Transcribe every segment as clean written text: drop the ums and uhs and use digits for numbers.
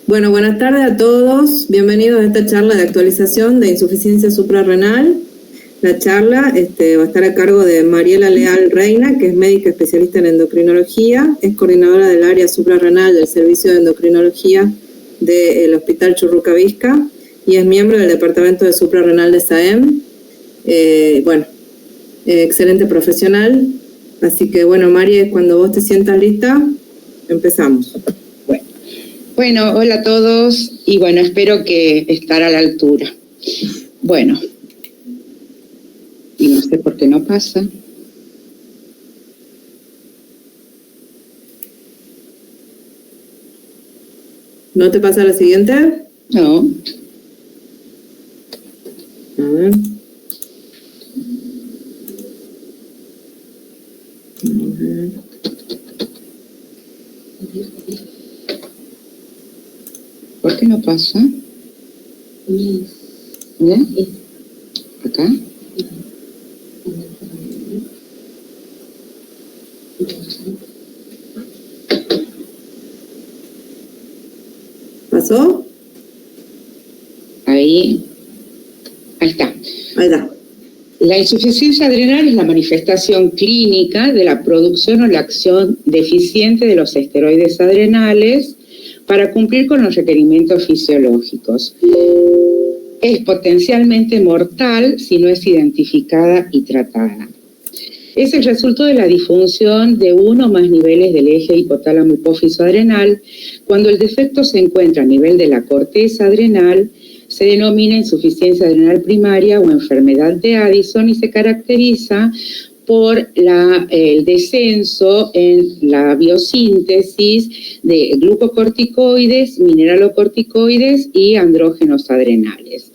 Bueno, buenas tardes a todos. Bienvenidos a esta charla de actualización de insuficiencia suprarrenal. La charla va a estar a cargo de Mariela Leal Reina, que es médica especialista en endocrinología, es coordinadora del área suprarrenal del Servicio de Endocrinología del Hospital Churruca Vizca y es miembro del Departamento de Suprarrenal de SAEM. Excelente profesional. Así que, bueno, María, cuando vos te sientas lista, empezamos. Bueno, hola a todos y bueno, espero que estar a la altura. Bueno, y no sé por qué no pasa. ¿No te pasa la siguiente? No. A ver. ¿Por qué no pasa? ¿Ya? ¿Acá? ¿Pasó? Ahí está. Ahí está. La insuficiencia adrenal es la manifestación clínica de la producción o la acción deficiente de los esteroides adrenales para cumplir con los requerimientos fisiológicos. Es potencialmente mortal si no es identificada y tratada. Es el resultado de la disfunción de uno o más niveles del eje hipotálamo hipófiso adrenal. Cuando el defecto se encuentra a nivel de la corteza adrenal, se denomina insuficiencia adrenal primaria o enfermedad de Addison y se caracteriza por el descenso en la biosíntesis de glucocorticoides, mineralocorticoides y andrógenos adrenales.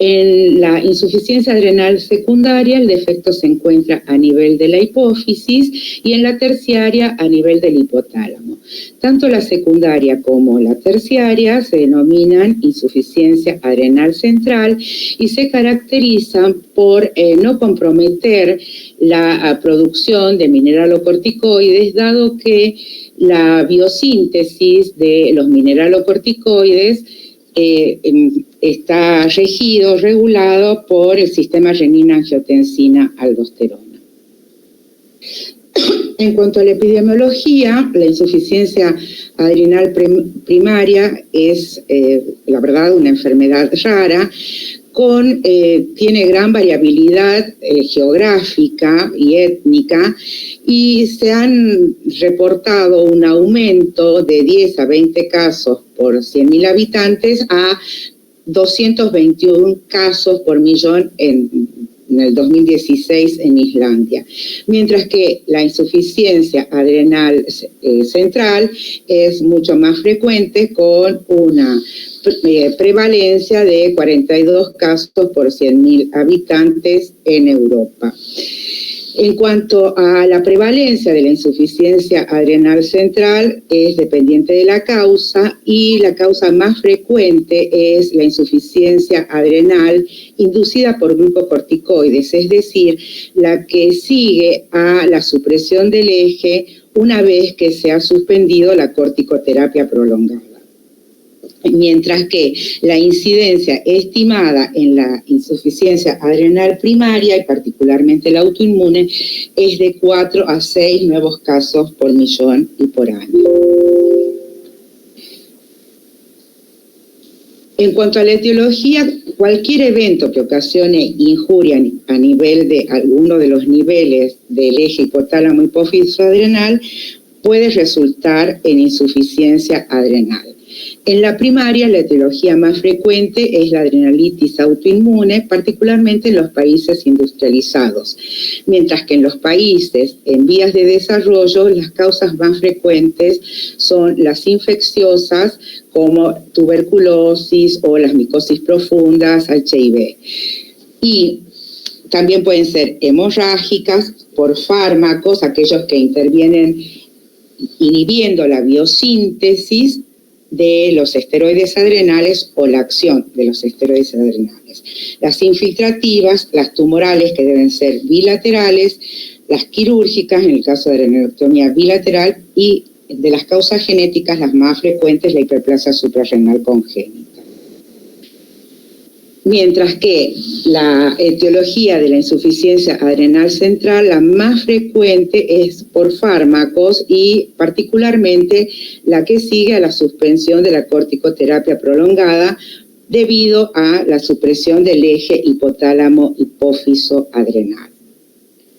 En la insuficiencia adrenal secundaria, el defecto se encuentra a nivel de la hipófisis y en la terciaria a nivel del hipotálamo. Tanto la secundaria como la terciaria se denominan insuficiencia adrenal central y se caracterizan por no comprometer la producción de mineralocorticoides, dado que la biosíntesis de los mineralocorticoides está regulado por el sistema renina-angiotensina-aldosterona. En cuanto a la epidemiología, la insuficiencia adrenal primaria es, la verdad, una enfermedad rara, tiene gran variabilidad geográfica y étnica y se han reportado un aumento de 10 a 20 casos por 100.000 habitantes a 221 casos por millón en el 2016 en Islandia, mientras que la insuficiencia adrenal central es mucho más frecuente con una prevalencia de 42 casos por 100.000 habitantes en Europa. En cuanto a la prevalencia de la insuficiencia adrenal central, es dependiente de la causa y la causa más frecuente es la insuficiencia adrenal inducida por glucocorticoides, es decir, la que sigue a la supresión del eje una vez que se ha suspendido la corticoterapia prolongada. Mientras que la incidencia estimada en la insuficiencia adrenal primaria, y particularmente la autoinmune, es de 4 a 6 nuevos casos por millón y por año. En cuanto a la etiología, cualquier evento que ocasione injuria a nivel de alguno de los niveles del eje hipotálamo hipófiso adrenal puede resultar en insuficiencia adrenal. En la primaria, la etiología más frecuente es la adrenalitis autoinmune, particularmente en los países industrializados, mientras que en los países en vías de desarrollo las causas más frecuentes son las infecciosas como tuberculosis o las micosis profundas, HIV. Y también pueden ser hemorrágicas por fármacos, aquellos que intervienen inhibiendo la biosíntesis de los esteroides adrenales o la acción de los esteroides adrenales. Las infiltrativas, las tumorales que deben ser bilaterales, las quirúrgicas en el caso de la adrenectomía bilateral y de las causas genéticas, las más frecuentes, la hiperplasia suprarrenal congénita. Mientras que la etiología de la insuficiencia adrenal central, la más frecuente es por fármacos y particularmente la que sigue a la suspensión de la corticoterapia prolongada debido a la supresión del eje hipotálamo-hipófiso adrenal.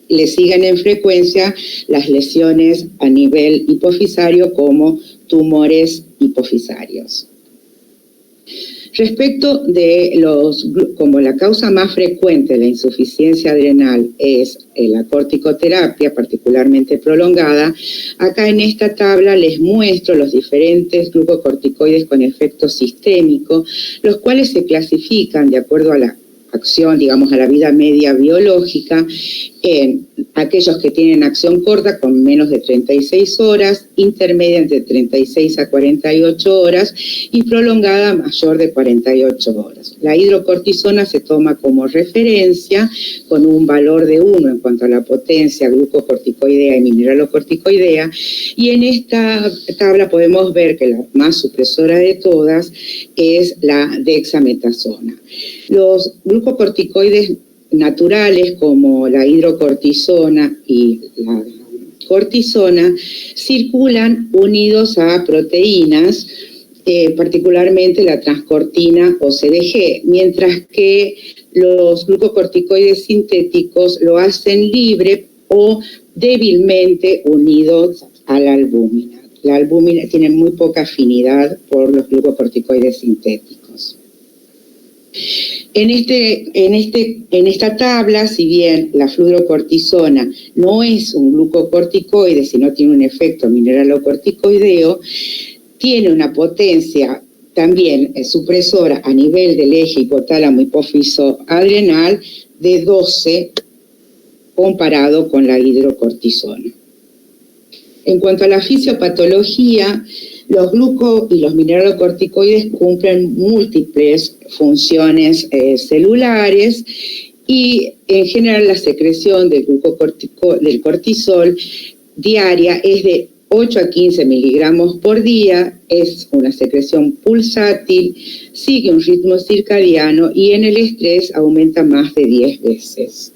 Le siguen en frecuencia las lesiones a nivel hipofisario como tumores hipofisarios. Respecto de como la causa más frecuente de la insuficiencia adrenal es la corticoterapia, particularmente prolongada, acá en esta tabla les muestro los diferentes glucocorticoides con efecto sistémico, los cuales se clasifican de acuerdo a la acción, digamos, a la vida media biológica, en aquellos que tienen acción corta con menos de 36 horas, intermedia entre 36 a 48 horas y prolongada mayor de 48 horas. La hidrocortisona se toma como referencia con un valor de 1 en cuanto a la potencia glucocorticoidea y mineralocorticoidea, y en esta tabla podemos ver que la más supresora de todas es la dexametasona. Los glucocorticoides naturales como la hidrocortisona y la cortisona circulan unidos a proteínas, particularmente la transcortina o CDG, mientras que los glucocorticoides sintéticos lo hacen libre o débilmente unidos a la albúmina. La albúmina tiene muy poca afinidad por los glucocorticoides sintéticos. En esta tabla, si bien la fludrocortisona no es un glucocorticoide, sino tiene un efecto mineralocorticoideo, tiene una potencia también supresora a nivel del eje hipotálamo-hipófiso adrenal de 12 comparado con la hidrocortisona. En cuanto a la fisiopatología, los gluco y los mineralocorticoides cumplen múltiples funciones celulares y en general la secreción del cortisol diaria es de 8 a 15 miligramos por día, es una secreción pulsátil, sigue un ritmo circadiano y en el estrés aumenta más de 10 veces.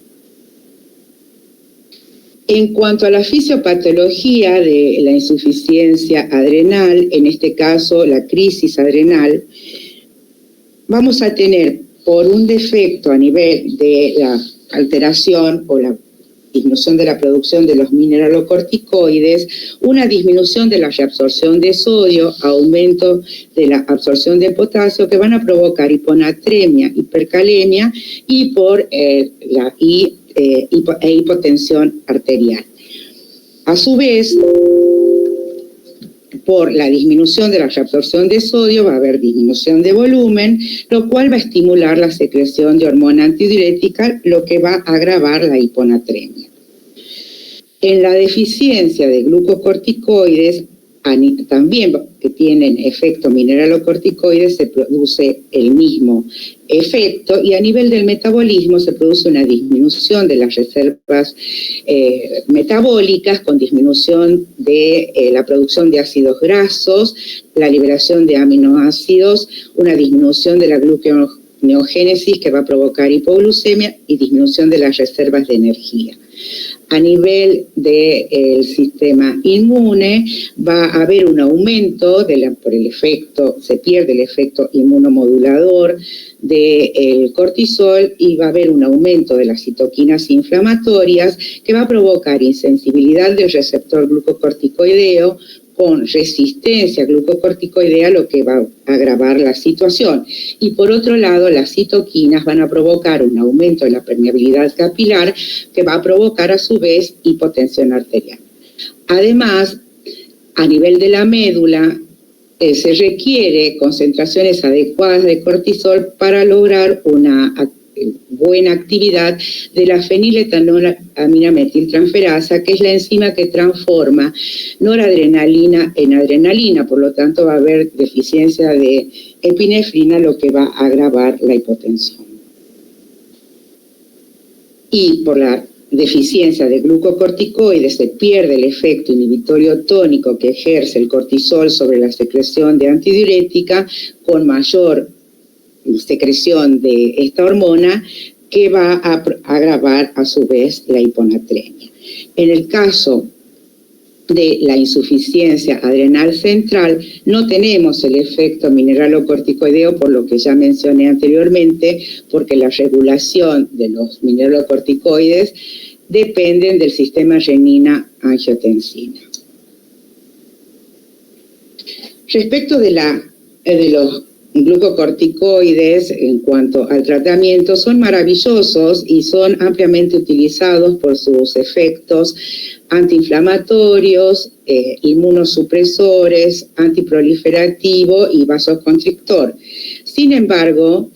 En cuanto a la fisiopatología de la insuficiencia adrenal, en este caso la crisis adrenal, vamos a tener por un defecto a nivel de la alteración o la disminución de la producción de los mineralocorticoides, una disminución de la reabsorción de sodio, aumento de la absorción de potasio que van a provocar hiponatremia, hipercalemia y hipotensión arterial. A su vez, por la disminución de la reabsorción de sodio va a haber disminución de volumen, lo cual va a estimular la secreción de hormona antidiurética, lo que va a agravar la hiponatremia. En la deficiencia de glucocorticoides, también que tienen efecto mineralocorticoide, se produce el mismo efecto y a nivel del metabolismo se produce una disminución de las reservas metabólicas con disminución de la producción de ácidos grasos, la liberación de aminoácidos, una disminución de la gluconeogénesis que va a provocar hipoglucemia y disminución de las reservas de energía. A nivel del sistema inmune va a haber un aumento por el efecto, se pierde el efecto inmunomodulador del cortisol y va a haber un aumento de las citoquinas inflamatorias que va a provocar insensibilidad del receptor glucocorticoideo con resistencia glucocorticoidea, lo que va a agravar la situación. Y por otro lado, las citoquinas van a provocar un aumento de la permeabilidad capilar que va a provocar a su vez hipotensión arterial. Además, a nivel de la médula, se requiere concentraciones adecuadas de cortisol para lograr una buena actividad de la feniletonolamina-metiltransferasa, que es la enzima que transforma noradrenalina en adrenalina, por lo tanto va a haber deficiencia de epinefrina, lo que va a agravar la hipotensión. Y por la deficiencia de glucocorticoides se pierde el efecto inhibitorio tónico que ejerce el cortisol sobre la secreción de antidiurética, con mayor secreción de esta hormona que va a agravar a su vez la hiponatremia. En el caso de la insuficiencia adrenal central, no tenemos el efecto mineralocorticoideo, por lo que ya mencioné anteriormente, porque la regulación de los mineralocorticoides dependen del sistema renina-angiotensina. Respecto de los glucocorticoides, en cuanto al tratamiento, son maravillosos y son ampliamente utilizados por sus efectos antiinflamatorios, inmunosupresores, antiproliferativo y vasoconstrictor. Sin embargo,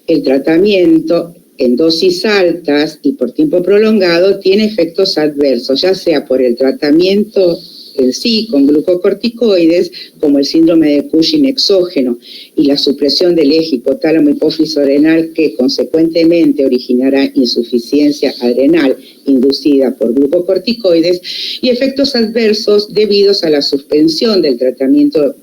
el tratamiento en dosis altas y por tiempo prolongado tiene efectos adversos, ya sea por el tratamiento en sí con glucocorticoides, como el síndrome de Cushing exógeno y la supresión del eje hipotálamo hipófiso adrenal, que consecuentemente originará insuficiencia adrenal inducida por glucocorticoides, y efectos adversos debidos a la suspensión del tratamiento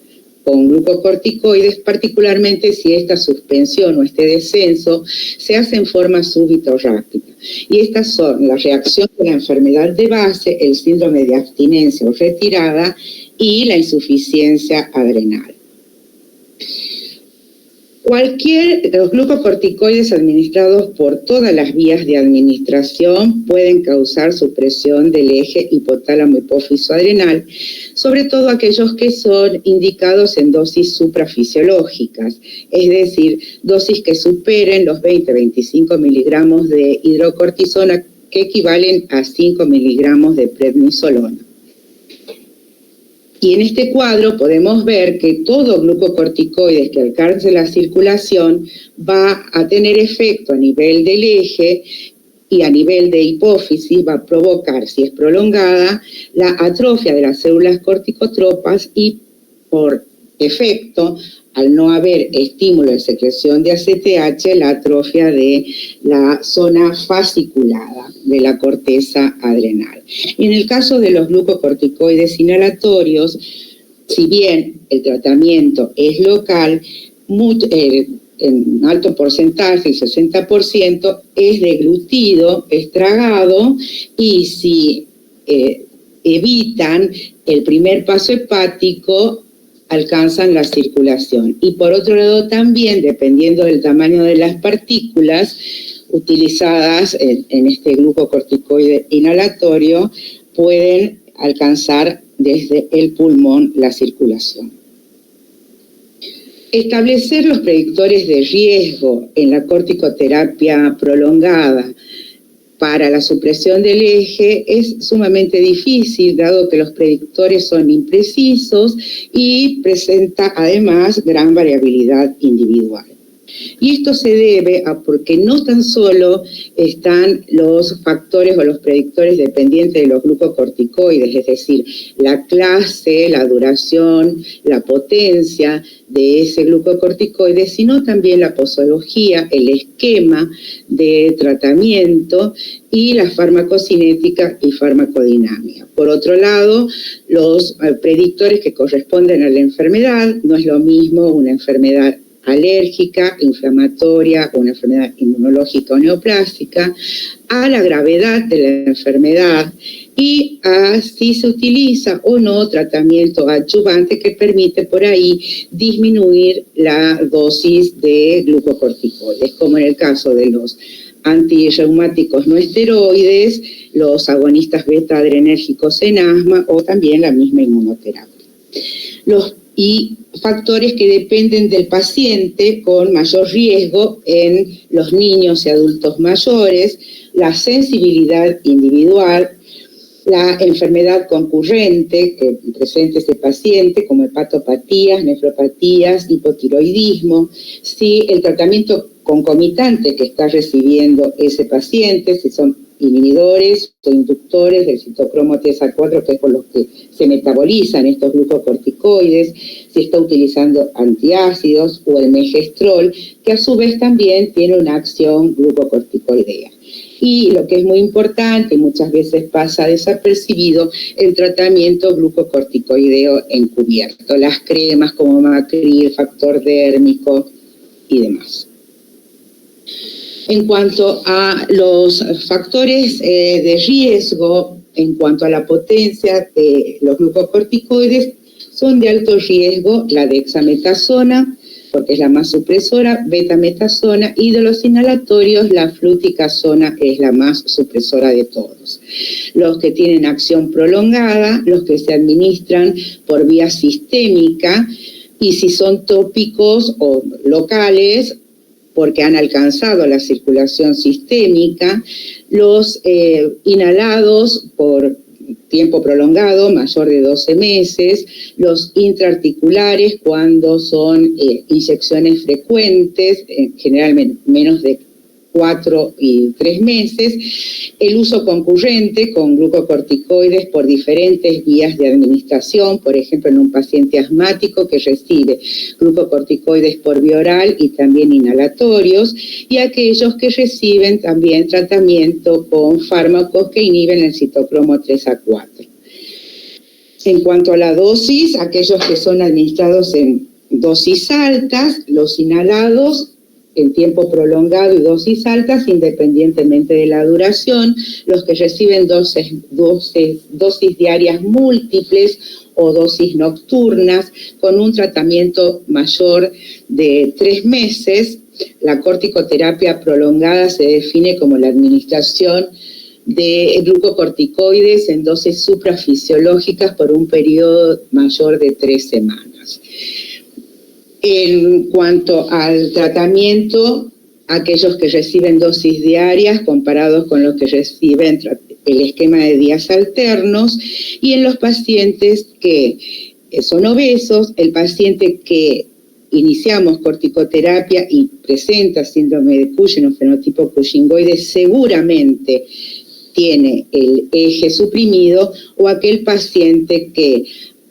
con glucocorticoides, particularmente si esta suspensión o este descenso se hace en forma súbita o rápida. Y estas son la reacción de la enfermedad de base, el síndrome de abstinencia o retirada y la insuficiencia adrenal. Los glucocorticoides administrados por todas las vías de administración pueden causar supresión del eje hipotálamo-hipófiso adrenal, sobre todo aquellos que son indicados en dosis suprafisiológicas, es decir, dosis que superen los 20-25 miligramos de hidrocortisona, que equivalen a 5 miligramos de prednisolona. Y en este cuadro podemos ver que todo glucocorticoides que alcance la circulación va a tener efecto a nivel del eje y a nivel de hipófisis, va a provocar, si es prolongada, la atrofia de las células corticotropas y, por efecto, al no haber estímulo de secreción de ACTH, la atrofia de la zona fasciculada de la corteza adrenal. Y en el caso de los glucocorticoides inhalatorios, si bien el tratamiento es local, en alto porcentaje, el 60%, es deglutido, es tragado, y si evitan el primer paso hepático, alcanzan la circulación. Y por otro lado también, dependiendo del tamaño de las partículas utilizadas en este glucocorticoide inhalatorio, pueden alcanzar desde el pulmón la circulación. Establecer los predictores de riesgo en la corticoterapia prolongada para la supresión del eje es sumamente difícil, dado que los predictores son imprecisos y presenta además gran variabilidad individual. Y esto se debe a porque no tan solo están los factores o los predictores dependientes de los glucocorticoides, es decir, la clase, la duración, la potencia de ese glucocorticoide, sino también la posología, el esquema de tratamiento y la farmacocinética y farmacodinámica. Por otro lado, los predictores que corresponden a la enfermedad, no es lo mismo una enfermedad alérgica, inflamatoria o una enfermedad inmunológica o neoplástica, a la gravedad de la enfermedad y a si se utiliza o no tratamiento adyuvante que permite por ahí disminuir la dosis de glucocorticoides, como en el caso de los antirreumáticos no esteroides, los agonistas beta-adrenérgicos en asma o también la misma inmunoterapia. Y factores que dependen del paciente con mayor riesgo en los niños y adultos mayores, la sensibilidad individual, la enfermedad concurrente que presenta ese paciente, como hepatopatías, nefropatías, hipotiroidismo, si el tratamiento concomitante que está recibiendo ese paciente, si son inhibidores o inductores del citocromo TSA4, que es por los que se metabolizan estos glucocorticoides, si está utilizando antiácidos o el megestrol, que a su vez también tiene una acción glucocorticoidea. Y lo que es muy importante, y muchas veces pasa desapercibido, el tratamiento glucocorticoideo encubierto, las cremas como Macril, factor dérmico y demás. En cuanto a los factores de riesgo, en cuanto a la potencia de los glucocorticoides, son de alto riesgo la dexametasona, porque es la más supresora, betametasona, y de los inhalatorios la fluticasona es la más supresora de todos. Los que tienen acción prolongada, los que se administran por vía sistémica, y si son tópicos o locales, porque han alcanzado la circulación sistémica, los inhalados por tiempo prolongado, mayor de 12 meses, los intraarticulares cuando son inyecciones frecuentes, generalmente menos de 4 y 3 meses, el uso concurrente con glucocorticoides por diferentes vías de administración, por ejemplo en un paciente asmático que recibe glucocorticoides por vía oral y también inhalatorios, y aquellos que reciben también tratamiento con fármacos que inhiben el citocromo 3A4. En cuanto a la dosis, aquellos que son administrados en dosis altas, los inhalados en tiempo prolongado y dosis altas, independientemente de la duración, los que reciben dosis diarias múltiples o dosis nocturnas, con un tratamiento mayor de 3 meses. La corticoterapia prolongada se define como la administración de glucocorticoides en dosis suprafisiológicas por un periodo mayor de 3 semanas. En cuanto al tratamiento, aquellos que reciben dosis diarias comparados con los que reciben el esquema de días alternos, y en los pacientes que son obesos, el paciente que iniciamos corticoterapia y presenta síndrome de Cushing o fenotipo cushingoide seguramente tiene el eje suprimido, o aquel paciente que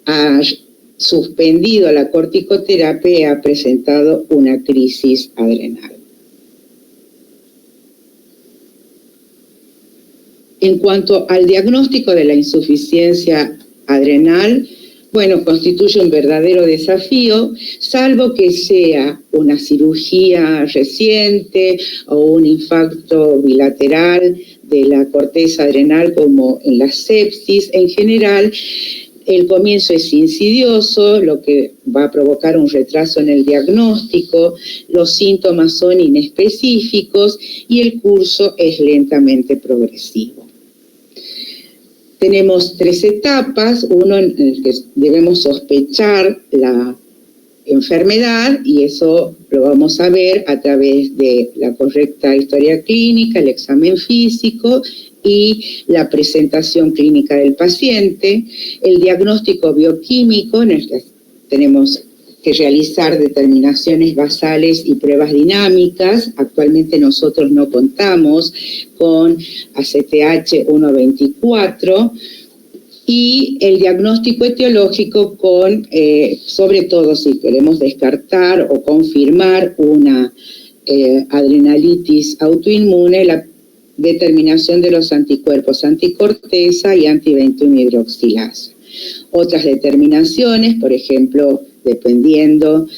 ha suspendido la corticoterapia y ha presentado una crisis adrenal. En cuanto al diagnóstico de la insuficiencia adrenal, bueno, constituye un verdadero desafío, salvo que sea una cirugía reciente o un infarto bilateral de la corteza adrenal como en la sepsis. En general, el comienzo es insidioso, lo que va a provocar un retraso en el diagnóstico, los síntomas son inespecíficos y el curso es lentamente progresivo. Tenemos 3 etapas, uno en el que debemos sospechar la enfermedad, y eso lo vamos a ver a través de la correcta historia clínica, el examen físico y la presentación clínica del paciente, el diagnóstico bioquímico, en el que tenemos que realizar determinaciones basales y pruebas dinámicas. Actualmente nosotros no contamos con ACTH124, y el diagnóstico etiológico con, sobre todo si queremos descartar o confirmar una adrenalitis autoinmune, la determinación de los anticuerpos anticorteza y anti-21 hidroxilasa. Otras determinaciones, por ejemplo, dependiendo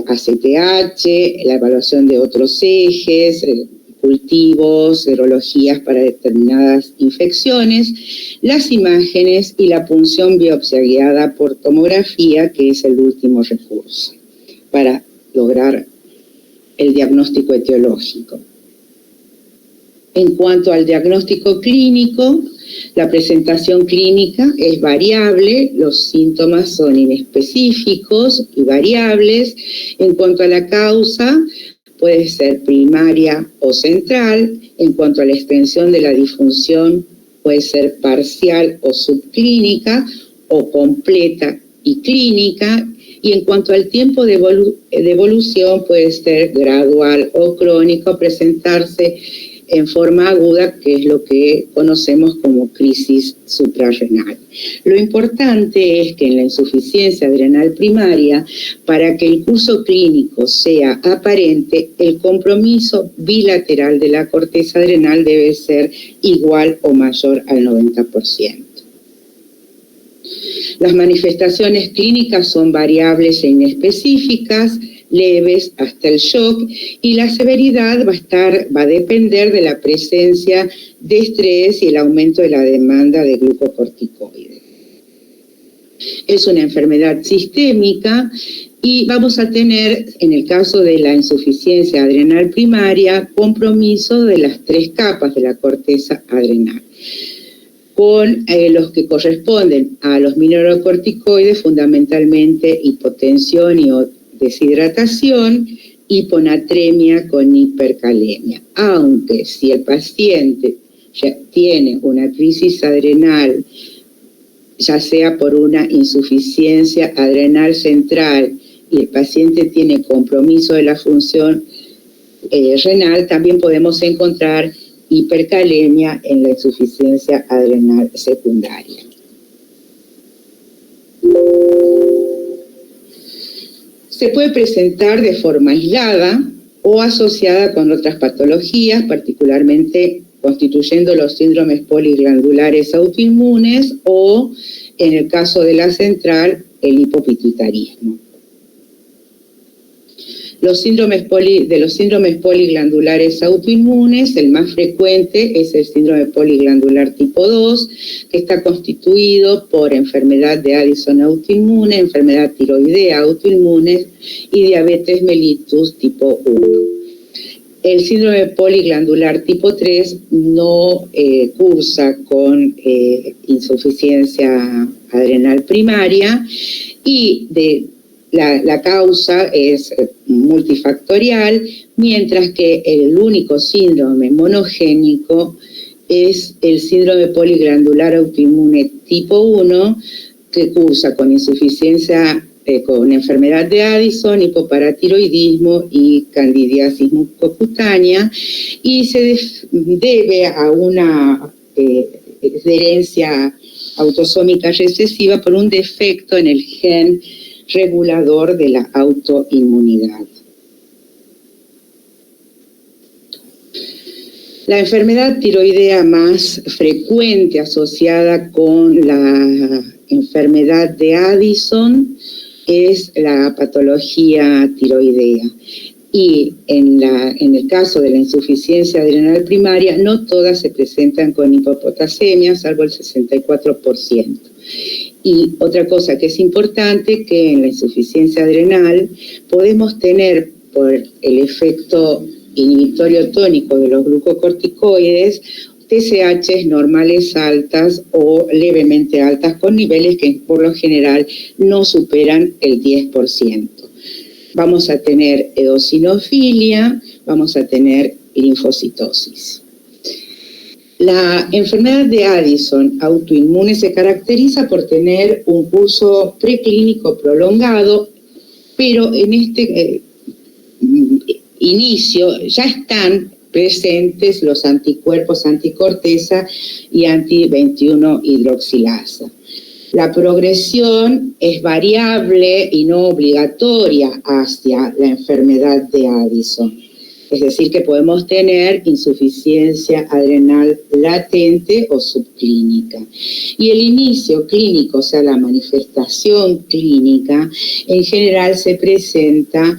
ACTH, la evaluación de otros ejes, cultivos, serologías para determinadas infecciones, las imágenes y la punción biopsia guiada por tomografía, que es el último recurso para lograr el diagnóstico etiológico. En cuanto al diagnóstico clínico, la presentación clínica es variable, los síntomas son inespecíficos y variables. En cuanto a la causa, puede ser primaria o central. En cuanto a la extensión de la disfunción, puede ser parcial o subclínica, o completa y clínica. Y en cuanto al tiempo de evolución, puede ser gradual o crónico, presentarse en forma aguda, que es lo que conocemos como crisis suprarrenal. Lo importante es que en la insuficiencia adrenal primaria, para que el curso clínico sea aparente, el compromiso bilateral de la corteza adrenal debe ser igual o mayor al 90%. Las manifestaciones clínicas son variables e inespecíficas, leves hasta el shock, y la severidad va a depender de la presencia de estrés y el aumento de la demanda de glucocorticoides. Es una enfermedad sistémica y vamos a tener, en el caso de la insuficiencia adrenal primaria, compromiso de las 3 capas de la corteza adrenal, con los que corresponden a los mineralocorticoides, fundamentalmente hipotensión y deshidratación, hiponatremia con hipercalemia. Aunque si el paciente ya tiene una crisis adrenal, ya sea por una insuficiencia adrenal central y el paciente tiene compromiso de la función renal, también podemos encontrar hipercalemia en la insuficiencia adrenal secundaria. Se puede presentar de forma aislada o asociada con otras patologías, particularmente constituyendo los síndromes poliglandulares autoinmunes o, en el caso de la central, el hipopituitarismo. De los síndromes poliglandulares autoinmunes, el más frecuente es el síndrome poliglandular tipo 2, que está constituido por enfermedad de Addison autoinmune, enfermedad tiroidea autoinmune y diabetes mellitus tipo 1. El síndrome poliglandular tipo 3 no cursa con insuficiencia adrenal primaria y la causa es multifactorial, mientras que el único síndrome monogénico es el síndrome poliglandular autoinmune tipo 1, que cursa con insuficiencia, con enfermedad de Addison, hipoparatiroidismo y candidiasis mucocutánea, y se debe a una herencia autosómica recesiva por un defecto en el gen regulador de la autoinmunidad. La enfermedad tiroidea más frecuente asociada con la enfermedad de Addison es la patología tiroidea. Y en el caso de la insuficiencia adrenal primaria, no todas se presentan con hipopotasemia, salvo el 64%. Y otra cosa que es importante, que en la insuficiencia adrenal podemos tener, por el efecto inhibitorio tónico de los glucocorticoides, TSHs normales altas o levemente altas, con niveles que por lo general no superan el 10%. Vamos a tener eosinofilia, vamos a tener linfocitosis. La enfermedad de Addison autoinmune se caracteriza por tener un curso preclínico prolongado, pero en este inicio ya están presentes los anticuerpos anticorteza y anti-21 hidroxilasa. La progresión es variable y no obligatoria hacia la enfermedad de Addison. Es decir, que podemos tener insuficiencia adrenal latente o subclínica. Y el inicio clínico, o sea, la manifestación clínica, en general se presenta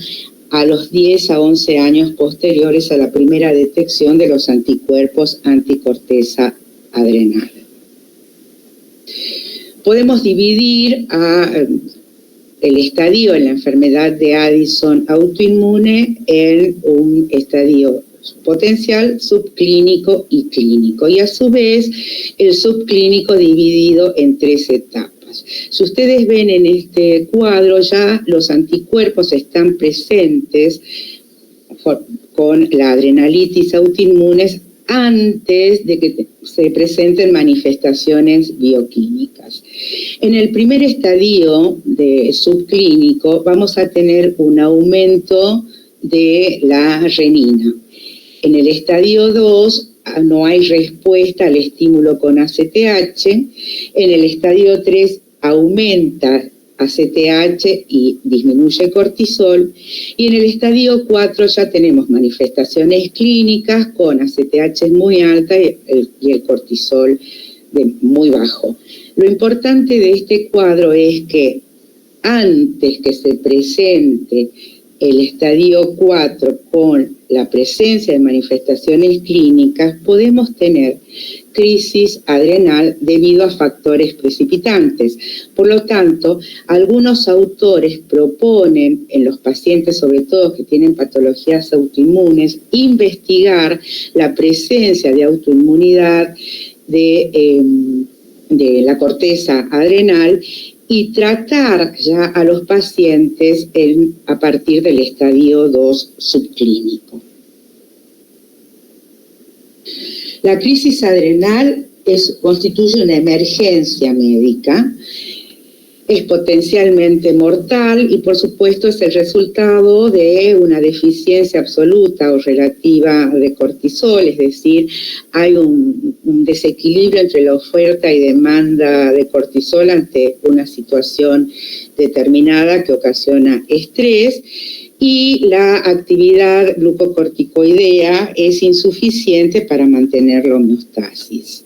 a los 10 a 11 años posteriores a la primera detección de los anticuerpos anticorteza adrenal. Podemos dividir el estadio en la enfermedad de Addison autoinmune en un estadio potencial, subclínico y clínico, y a su vez el subclínico dividido en 3 etapas. Si ustedes ven en este cuadro, ya los anticuerpos están presentes con la adrenalitis autoinmunes antes de que se presenten manifestaciones bioquímicas. En el primer estadio de subclínico vamos a tener un aumento de la renina. En el estadio 2 no hay respuesta al estímulo con ACTH. En el estadio 3 aumenta ACTH y disminuye cortisol. Y en el estadio 4 ya tenemos manifestaciones clínicas con ACTH muy alta y el cortisol muy bajo. Lo importante de este cuadro es que antes que se presente el estadio 4 con la presencia de manifestaciones clínicas, podemos tener crisis adrenal debido a factores precipitantes. Por lo tanto, algunos autores proponen en los pacientes, sobre todo que tienen patologías autoinmunes, investigar la presencia de autoinmunidad de la corteza adrenal y tratar ya a los pacientes a partir del estadio 2 subclínico. La crisis adrenal constituye una emergencia médica, es potencialmente mortal y por supuesto es el resultado de una deficiencia absoluta o relativa de cortisol, es decir, hay un desequilibrio entre la oferta y demanda de cortisol ante una situación determinada que ocasiona estrés, y la actividad glucocorticoidea es insuficiente para mantener la homeostasis.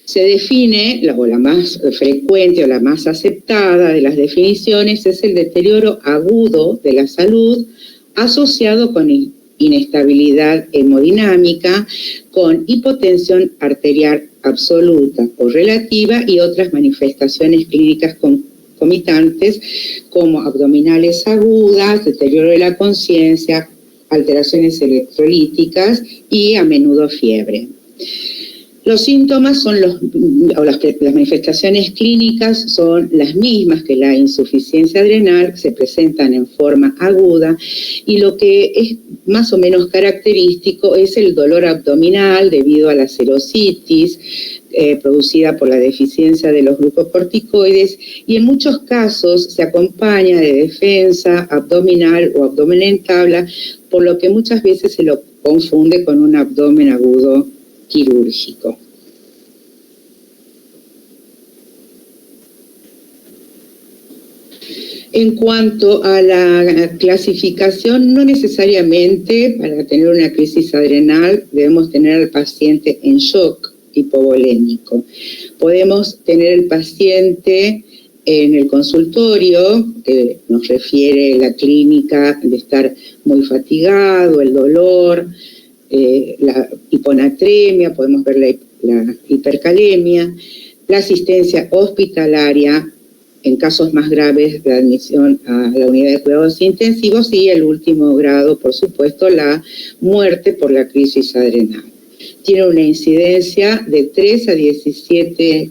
Se define, o la más frecuente o la más aceptada de las definiciones, es el deterioro agudo de la salud asociado con inestabilidad hemodinámica, con hipotensión arterial absoluta o relativa y otras manifestaciones clínicas concomitantes como abdominales agudas, deterioro de la conciencia, alteraciones electrolíticas y a menudo fiebre. Los síntomas son las manifestaciones clínicas son las mismas que la insuficiencia adrenal, se presentan en forma aguda y lo que es más o menos característico es el dolor abdominal debido a la serositis producida por la deficiencia de los glucocorticoides y en muchos casos se acompaña de defensa abdominal o abdomen en tabla, por lo que muchas veces se lo confunde con un abdomen agudo quirúrgico. En cuanto a la clasificación, no necesariamente para tener una crisis adrenal debemos tener al paciente en shock hipovolémico. Podemos tener el paciente en el consultorio, que nos refiere la clínica de estar muy fatigado, el dolor, la hiponatremia, podemos ver la hipercalemia, la asistencia hospitalaria, en casos más graves la admisión a la unidad de cuidados intensivos y el último grado, por supuesto, la muerte por la crisis adrenal. Tiene una incidencia de 3 a 17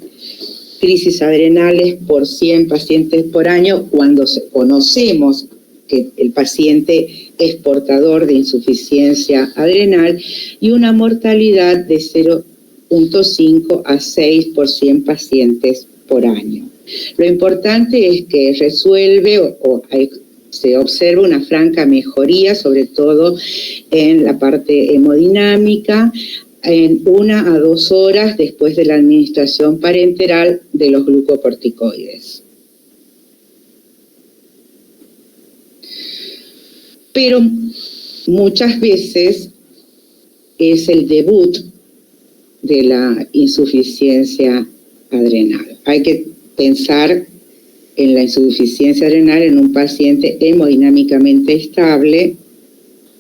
crisis adrenales por 100 pacientes por año cuando conocemos que el paciente es portador de insuficiencia adrenal y una mortalidad de 0.5 a 6 por 100 pacientes por año. Lo importante es que se observa una franca mejoría, sobre todo en la parte hemodinámica, en 1 a 2 horas después de la administración parenteral de los glucocorticoides. Pero muchas veces es el debut de la insuficiencia adrenal. Hay que pensar en la insuficiencia adrenal en un paciente hemodinámicamente estable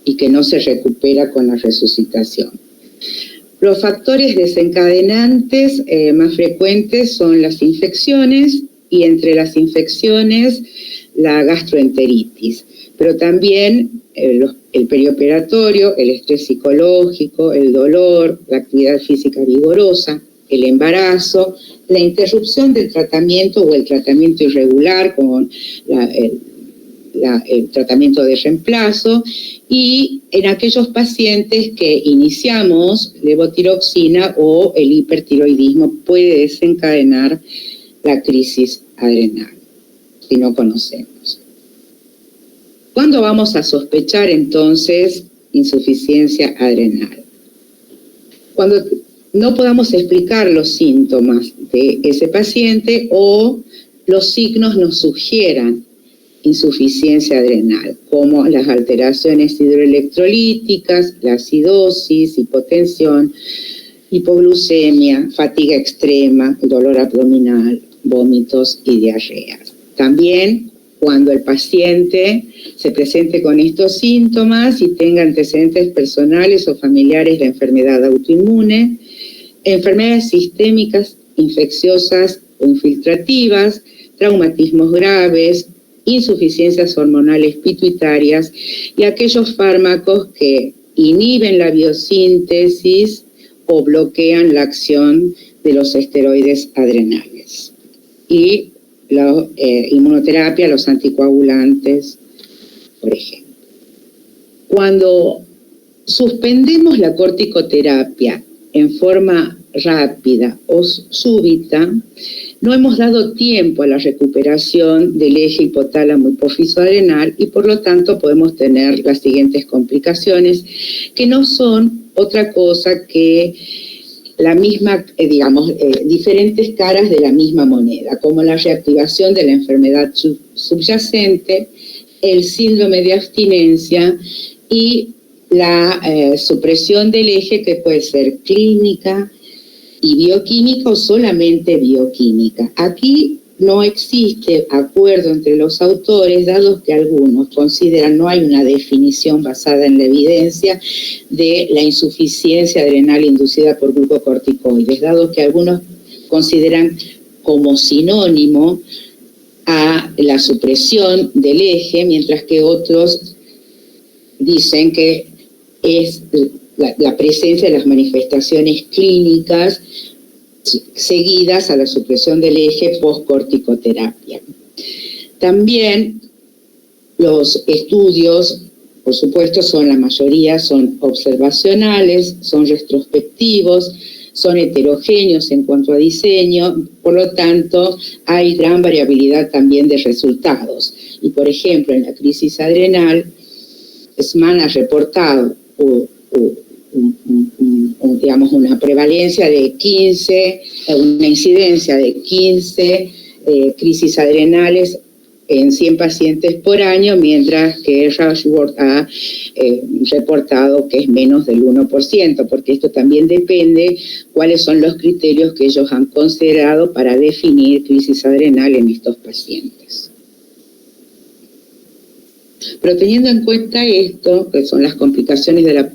y que no se recupera con la resucitación. Los factores desencadenantes más frecuentes son las infecciones y entre las infecciones la gastroenteritis, pero también el perioperatorio, el estrés psicológico, el dolor, la actividad física vigorosa, el embarazo, la interrupción del tratamiento o el tratamiento irregular con el tratamiento de reemplazo y en aquellos pacientes que iniciamos levotiroxina o el hipertiroidismo puede desencadenar la crisis adrenal si no conocemos. ¿Cuándo vamos a sospechar entonces insuficiencia adrenal. Cuando no podamos explicar los síntomas de ese paciente o los signos nos sugieran insuficiencia adrenal, como las alteraciones hidroelectrolíticas, la acidosis, hipotensión, hipoglucemia, fatiga extrema, dolor abdominal, vómitos y diarreas. También cuando el paciente se presente con estos síntomas y tenga antecedentes personales o familiares de enfermedad autoinmune, enfermedades sistémicas, infecciosas o infiltrativas, traumatismos graves, insuficiencias hormonales pituitarias y aquellos fármacos que inhiben la biosíntesis o bloquean la acción de los esteroides adrenales. Y la inmunoterapia, los anticoagulantes, por ejemplo. Cuando suspendemos la corticoterapia en forma rápida o súbita, no hemos dado tiempo a la recuperación del eje hipotálamo hipófiso adrenal y por lo tanto podemos tener las siguientes complicaciones que no son otra cosa que la misma, diferentes caras de la misma moneda, como la reactivación de la enfermedad subyacente, el síndrome de abstinencia y la supresión del eje que puede ser clínica y bioquímica o solamente bioquímica. Aquí no existe acuerdo entre los autores, dado que algunos consideran, no hay una definición basada en la evidencia de la insuficiencia adrenal inducida por glucocorticoides, dado que algunos consideran como sinónimo a la supresión del eje, mientras que otros dicen que es la presencia de las manifestaciones clínicas seguidas a la supresión del eje post-corticoterapia. También los estudios, por supuesto, la mayoría son observacionales, son retrospectivos, son heterogéneos en cuanto a diseño, por lo tanto hay gran variabilidad también de resultados. Y por ejemplo, en la crisis adrenal, SMAN ha reportado una prevalencia de 15, una incidencia de 15 crisis adrenales en 100 pacientes por año, mientras que Rushworth ha reportado que es menos del 1%, porque esto también depende cuáles son los criterios que ellos han considerado para definir crisis adrenal en estos pacientes. Pero teniendo en cuenta esto, que son las complicaciones de la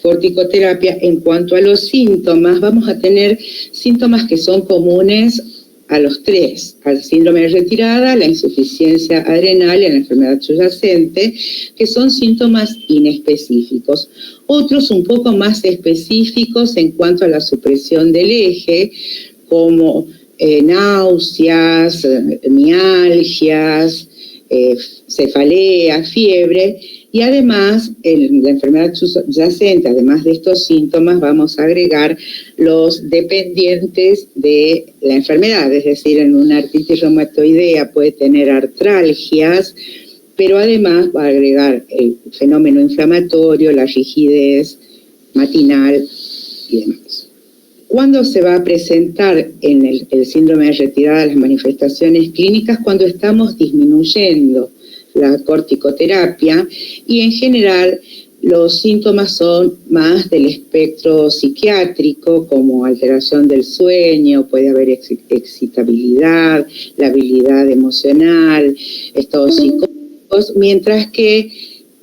corticoterapia, en cuanto a los síntomas, vamos a tener síntomas que son comunes a los tres, al síndrome de retirada, la insuficiencia adrenal y la enfermedad subyacente, que son síntomas inespecíficos. Otros un poco más específicos en cuanto a la supresión del eje, como náuseas, mialgias, cefalea, fiebre, y además la enfermedad subyacente, además de estos síntomas, vamos a agregar los dependientes de la enfermedad, es decir, en una artritis reumatoidea puede tener artralgias, pero además va a agregar el fenómeno inflamatorio, la rigidez matinal y demás. ¿Cuándo se va a presentar en el síndrome de retirada las manifestaciones clínicas? Cuando estamos disminuyendo la corticoterapia y en general los síntomas son más del espectro psiquiátrico, como alteración del sueño, puede haber excitabilidad, la habilidad emocional, estados psicóticos, mientras que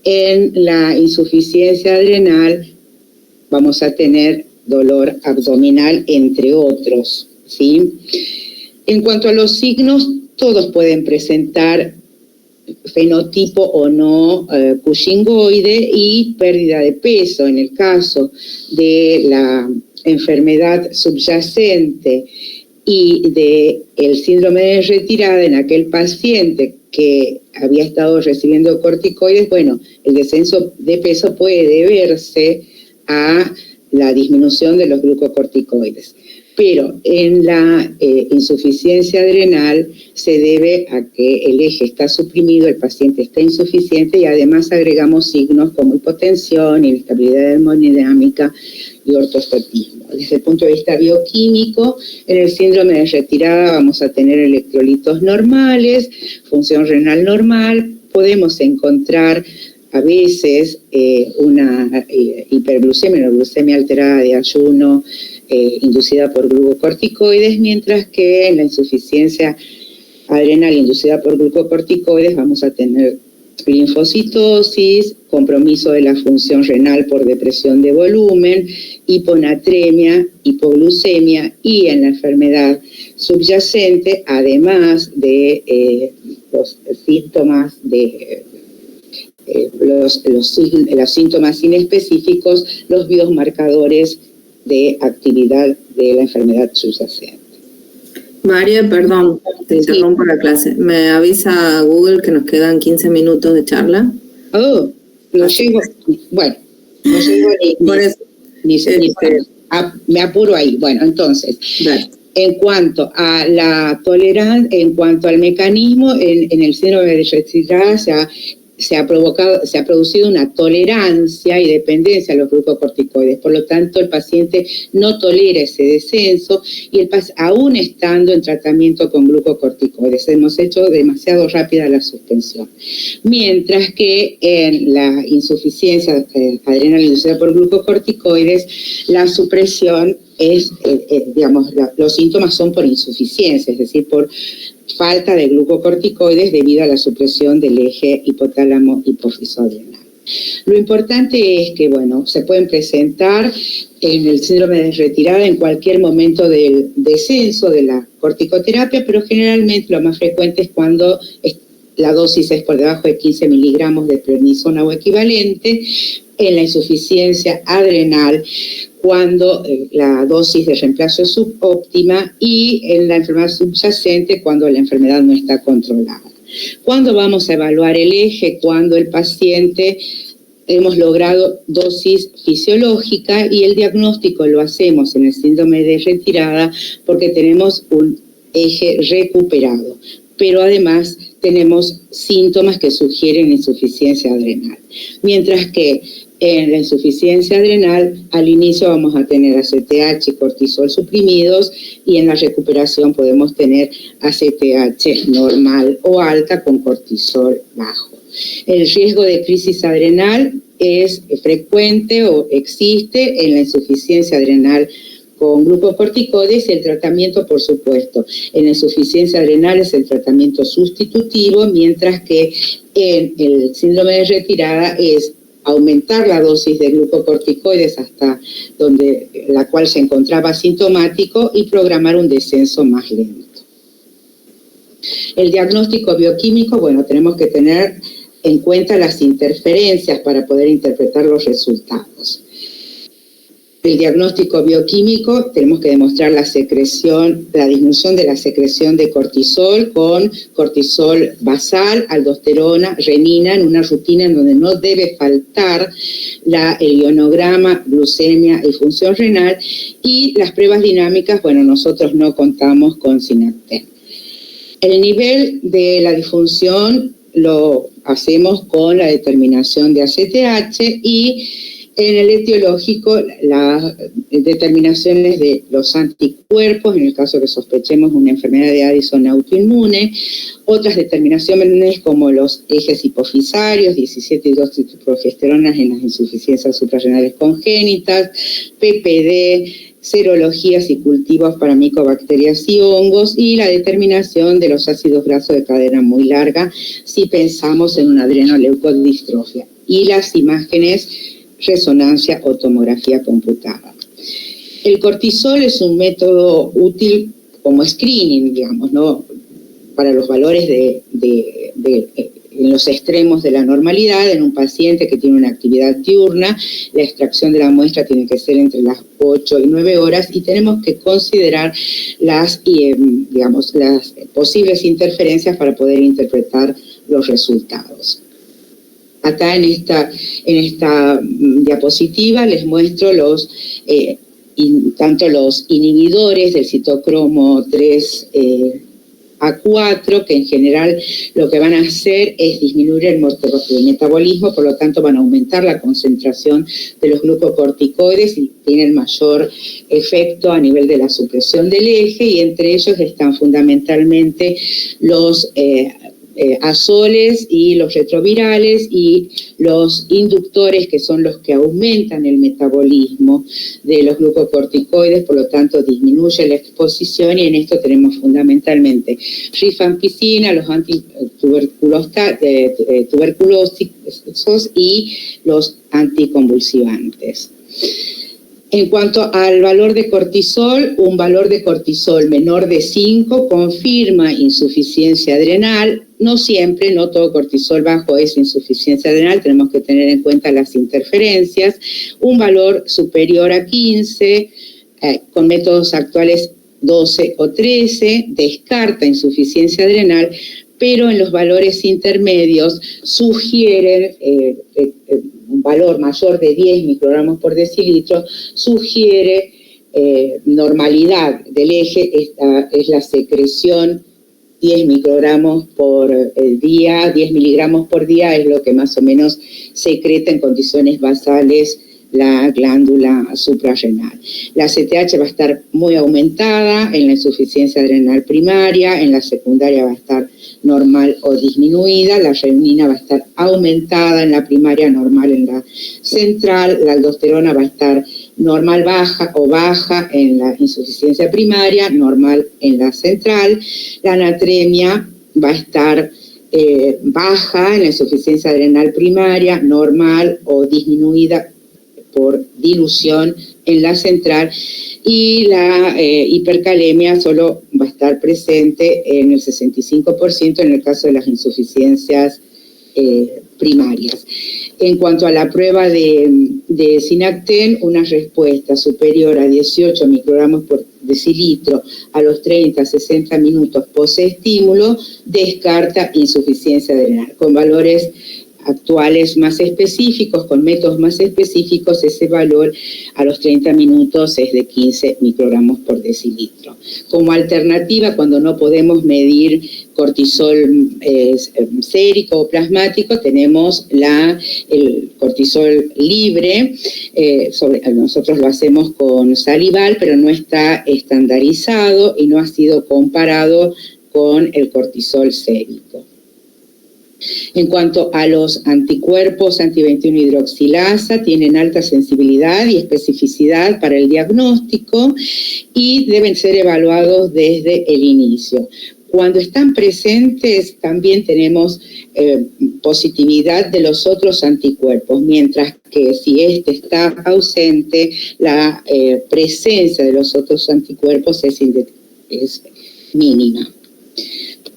en la insuficiencia adrenal vamos a tener dolor abdominal, entre otros, ¿sí? En cuanto a los signos, todos pueden presentar fenotipo o no cushingoide y pérdida de peso. En el caso de la enfermedad subyacente y del síndrome de retirada en aquel paciente que había estado recibiendo corticoides, bueno, el descenso de peso puede deberse a la disminución de los glucocorticoides. Pero en la insuficiencia adrenal se debe a que el eje está suprimido, el paciente está insuficiente y además agregamos signos como hipotensión, inestabilidad hemodinámica y ortostatismo. Desde el punto de vista bioquímico, en el síndrome de retirada vamos a tener electrolitos normales, función renal normal, podemos encontrar a veces una hiperglucemia, una glucemia alterada de ayuno, inducida por glucocorticoides, mientras que en la insuficiencia adrenal inducida por glucocorticoides vamos a tener linfocitosis, compromiso de la función renal por depresión de volumen, hiponatremia, hipoglucemia y en la enfermedad subyacente, además de los síntomas de los síntomas inespecíficos, los biomarcadores de actividad de la enfermedad subyacente. María, perdón, te interrumpo la clase. Me avisa Google que nos quedan 15 minutos de charla. Oh, no llego, bueno, no llego me apuro ahí. Bueno, entonces, dale. En cuanto a la tolerancia, en cuanto al mecanismo, en el síndrome de retirada se ha producido una tolerancia y dependencia a los glucocorticoides. Por lo tanto, el paciente no tolera ese descenso y aún estando en tratamiento con glucocorticoides. Hemos hecho demasiado rápida la suspensión. Mientras que en la insuficiencia adrenal inducida por glucocorticoides, la supresión digamos, los síntomas son por insuficiencia, es decir, por falta de glucocorticoides debido a la supresión del eje hipotálamo-hipófiso-adrenal. Lo importante es que, bueno, se pueden presentar en el síndrome de retirada en cualquier momento del descenso de la corticoterapia, pero generalmente lo más frecuente es cuando la dosis es por debajo de 15 miligramos de prednisona o equivalente, en la insuficiencia adrenal, cuando la dosis de reemplazo es subóptima, y en la enfermedad subyacente cuando la enfermedad no está controlada. ¿Cuándo vamos a evaluar el eje? Cuando el paciente hemos logrado dosis fisiológica, y el diagnóstico lo hacemos en el síndrome de retirada porque tenemos un eje recuperado, pero además tenemos síntomas que sugieren insuficiencia adrenal. Mientras que en la insuficiencia adrenal, al inicio vamos a tener ACTH y cortisol suprimidos, y en la recuperación podemos tener ACTH normal o alta con cortisol bajo. El riesgo de crisis adrenal es frecuente o existe en la insuficiencia adrenal con glucocorticoides, y el tratamiento, por supuesto, en la insuficiencia adrenal es el tratamiento sustitutivo, mientras que en el síndrome de retirada es aumentar la dosis de glucocorticoides hasta la cual se encontraba sintomático y programar un descenso más lento. El diagnóstico bioquímico, bueno, tenemos que tener en cuenta las interferencias para poder interpretar los resultados. El diagnóstico bioquímico, tenemos que demostrar la disminución de la secreción de cortisol con cortisol basal, aldosterona, renina, en una rutina en donde no debe faltar el ionograma, glucemia y función renal, y las pruebas dinámicas, bueno, nosotros no contamos con Synapten. El nivel de la disfunción lo hacemos con la determinación de ACTH, y en el etiológico, las determinaciones de los anticuerpos, en el caso que sospechemos una enfermedad de Addison autoinmune, otras determinaciones como los ejes hipofisarios, 17 hidroxiprogesteronas en las insuficiencias suprarrenales congénitas, PPD, serologías y cultivos para micobacterias y hongos, y la determinación de los ácidos grasos de cadena muy larga si pensamos en una adrenoleucodistrofia, y las imágenes resonancia o tomografía computada. El cortisol es un método útil como screening, digamos, ¿no?, para los valores en los extremos de la normalidad. En un paciente que tiene una actividad diurna, la extracción de la muestra tiene que ser entre las 8 y 9 horas, y tenemos que considerar las posibles interferencias para poder interpretar los resultados. Acá en esta diapositiva les muestro los tanto los inhibidores del citocromo 3A4, que en general lo que van a hacer es disminuir el metabolismo, por lo tanto van a aumentar la concentración de los glucocorticoides y tienen mayor efecto a nivel de la supresión del eje, y entre ellos están fundamentalmente los azoles y los retrovirales y los inductores, que son los que aumentan el metabolismo de los glucocorticoides, por lo tanto disminuye la exposición, y en esto tenemos fundamentalmente rifampicina, los antituberculosos y los anticonvulsivantes. En cuanto al valor de cortisol, un valor de cortisol menor de 5 confirma insuficiencia adrenal. No siempre, no todo cortisol bajo es insuficiencia adrenal, tenemos que tener en cuenta las interferencias. Un valor superior a 15, con métodos actuales 12 o 13, descarta insuficiencia adrenal, pero en los valores intermedios sugieren un valor mayor de 10 microgramos por decilitro, sugiere normalidad del eje. Esta es la secreción, 10 microgramos por día, 10 miligramos por día es lo que más o menos secreta en condiciones basales la glándula suprarrenal. La CTH va a estar muy aumentada en la insuficiencia adrenal primaria, en la secundaria va a estar normal o disminuida, la renina va a estar aumentada en la primaria, normal en la central, la aldosterona va a estar normal baja o baja en la insuficiencia primaria, normal en la central, la natremia va a estar baja en la insuficiencia adrenal primaria, normal o disminuida por dilución en la central, y la hipercalemia solo va a estar presente en el 65% en el caso de las insuficiencias primarias. En cuanto a la prueba de Synacten, una respuesta superior a 18 microgramos por decilitro a los 30-60 minutos posestímulo descarta insuficiencia adrenal. Con valores actuales más específicos, con métodos más específicos, ese valor a los 30 minutos es de 15 microgramos por decilitro. Como alternativa, cuando no podemos medir cortisol sérico o plasmático, tenemos el cortisol libre. Nosotros lo hacemos con salival, pero no está estandarizado y no ha sido comparado con el cortisol sérico. En cuanto a los anticuerpos anti-21 hidroxilasa, tienen alta sensibilidad y especificidad para el diagnóstico y deben ser evaluados desde el inicio. Cuando están presentes también tenemos positividad de los otros anticuerpos, mientras que si este está ausente, la presencia de los otros anticuerpos es mínima.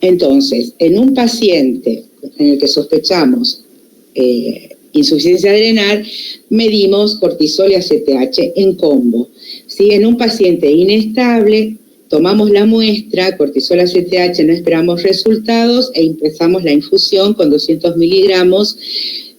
Entonces, en un paciente en el que sospechamos insuficiencia adrenal, medimos cortisol y ACTH en combo. Si en un paciente inestable, tomamos la muestra, cortisol, ACTH, no esperamos resultados e empezamos la infusión con 200 miligramos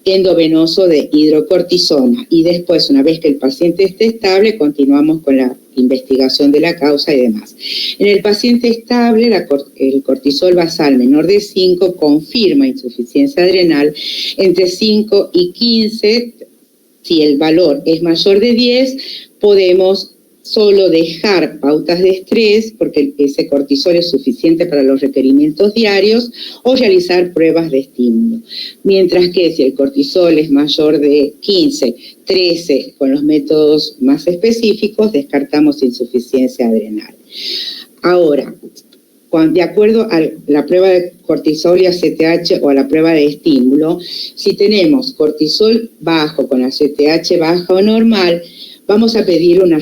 endovenoso de hidrocortisona. Y después, una vez que el paciente esté estable, continuamos con la investigación de la causa y demás. En el paciente estable, el cortisol basal menor de 5 confirma insuficiencia adrenal. Entre 5 y 15, si el valor es mayor de 10, podemos solo dejar pautas de estrés, porque ese cortisol es suficiente para los requerimientos diarios, o realizar pruebas de estímulo. Mientras que si el cortisol es mayor de 15, 13, con los métodos más específicos, descartamos insuficiencia adrenal. Ahora, de acuerdo a la prueba de cortisol y ACTH o a la prueba de estímulo, si tenemos cortisol bajo con ACTH baja o normal, vamos a pedir una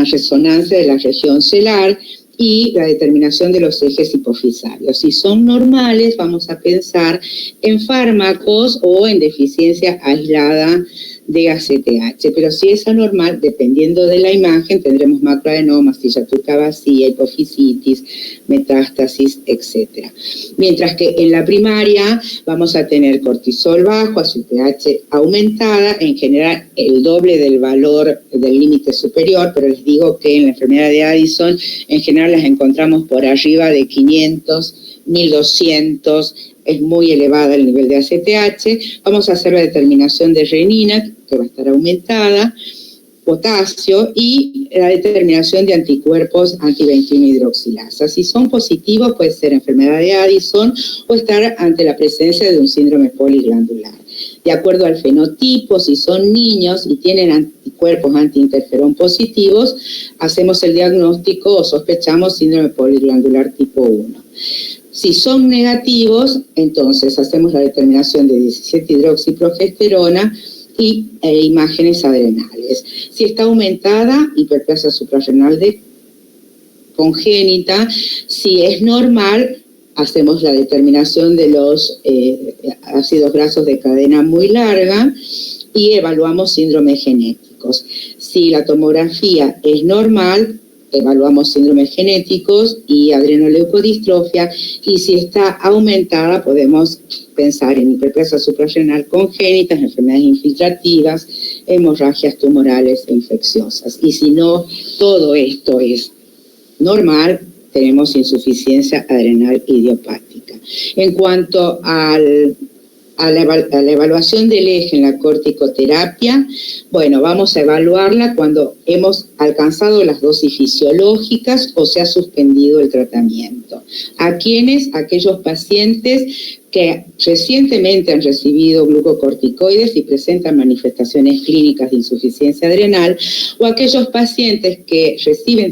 resonancia de la región celular y la determinación de los ejes hipofisarios. Si son normales, vamos a pensar en fármacos o en deficiencia aislada de ACTH, pero si es anormal, dependiendo de la imagen, tendremos macroadenoma, cicatriz vacía, hipofisitis, metástasis, etc. Mientras que en la primaria vamos a tener cortisol bajo, ACTH aumentada, en general el doble del valor del límite superior, pero les digo que en la enfermedad de Addison en general las encontramos por arriba de 500, 1200, es muy elevada el nivel de ACTH. Vamos a hacer la determinación de renina, que va a estar aumentada, potasio y la determinación de anticuerpos anti-21 hidroxilasa. Si son positivos, puede ser enfermedad de Addison o estar ante la presencia de un síndrome poliglandular. De acuerdo al fenotipo, si son niños y tienen anticuerpos antiinterferón positivos, hacemos el diagnóstico o sospechamos síndrome poliglandular tipo 1. Si son negativos, entonces hacemos la determinación de 17-hidroxiprogesterona y imágenes adrenales. Si está aumentada, hiperplasia suprarrenal congénita. Si es normal, hacemos la determinación de los ácidos grasos de cadena muy larga y evaluamos síndromes genéticos. Si la tomografía es normal, evaluamos síndromes genéticos y adrenoleucodistrofia, y si está aumentada podemos pensar en hiperplasia suprarrenal congénita, enfermedades infiltrativas, hemorragias tumorales e infecciosas. Y si no, todo esto es normal, tenemos insuficiencia adrenal idiopática. En cuanto a la evaluación del eje en la corticoterapia, bueno, vamos a evaluarla cuando hemos alcanzado las dosis fisiológicas o se ha suspendido el tratamiento. ¿A quiénes? Aquellos pacientes que recientemente han recibido glucocorticoides y presentan manifestaciones clínicas de insuficiencia adrenal, o aquellos pacientes que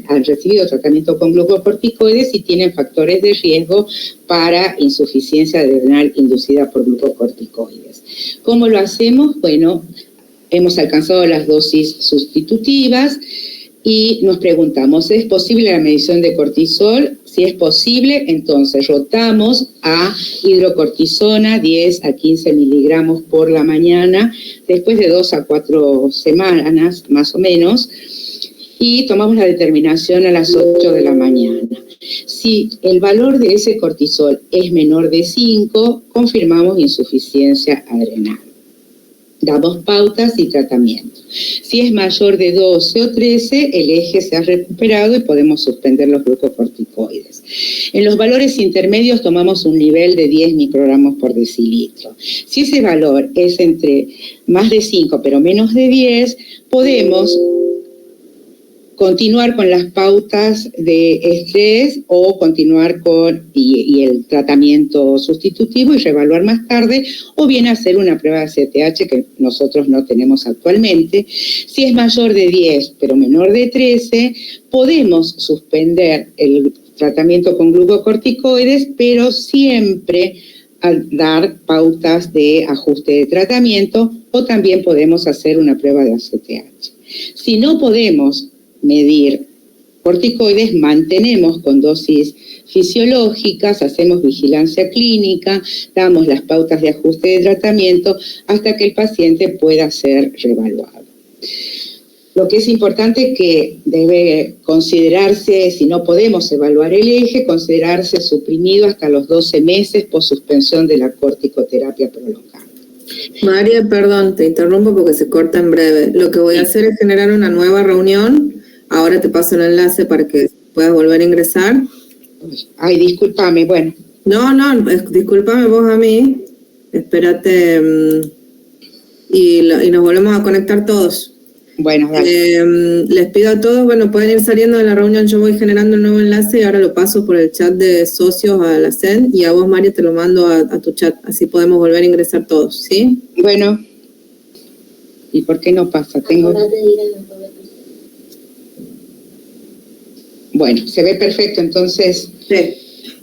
han recibido tratamiento con glucocorticoides y tienen factores de riesgo para insuficiencia adrenal inducida por glucocorticoides. ¿Cómo lo hacemos? Bueno, hemos alcanzado las dosis sustitutivas y nos preguntamos, ¿es posible la medición de cortisol? Si es posible, entonces rotamos a hidrocortisona 10 a 15 miligramos por la mañana, después de 2 a 4 semanas, más o menos, y tomamos la determinación a las 8 de la mañana. Si el valor de ese cortisol es menor de 5, confirmamos insuficiencia adrenal. Damos pautas y tratamiento. Si es mayor de 12 o 13, el eje se ha recuperado y podemos suspender los glucocorticoides. En los valores intermedios tomamos un nivel de 10 microgramos por decilitro. Si ese valor es entre más de 5 pero menos de 10, podemos continuar con las pautas de estrés o continuar con y el tratamiento sustitutivo y reevaluar más tarde, o bien hacer una prueba de ACTH que nosotros no tenemos actualmente. Si es mayor de 10 pero menor de 13, podemos suspender el tratamiento con glucocorticoides, pero siempre al dar pautas de ajuste de tratamiento, o también podemos hacer una prueba de ACTH. Si no podemos medir corticoides, mantenemos con dosis fisiológicas, hacemos vigilancia clínica, damos las pautas de ajuste de tratamiento hasta que el paciente pueda ser reevaluado. Lo que es importante es que debe considerarse, si no podemos evaluar el eje, considerarse suprimido hasta los 12 meses por suspensión de la corticoterapia prolongada. María, perdón, te interrumpo porque se corta en breve. Lo que voy a hacer es generar una nueva reunión. Ahora te paso el enlace para que puedas volver a ingresar. Ay, discúlpame, bueno. No, discúlpame vos a mí. Espérate y nos volvemos a conectar todos. Bueno, dale. Les pido a todos, bueno, pueden ir saliendo de la reunión, yo voy generando un nuevo enlace y ahora lo paso por el chat de socios a la CEN y a vos, María, te lo mando a tu chat, así podemos volver a ingresar todos, ¿sí? Bueno, ¿y por qué no pasa? Bueno, se ve perfecto, entonces. Sí.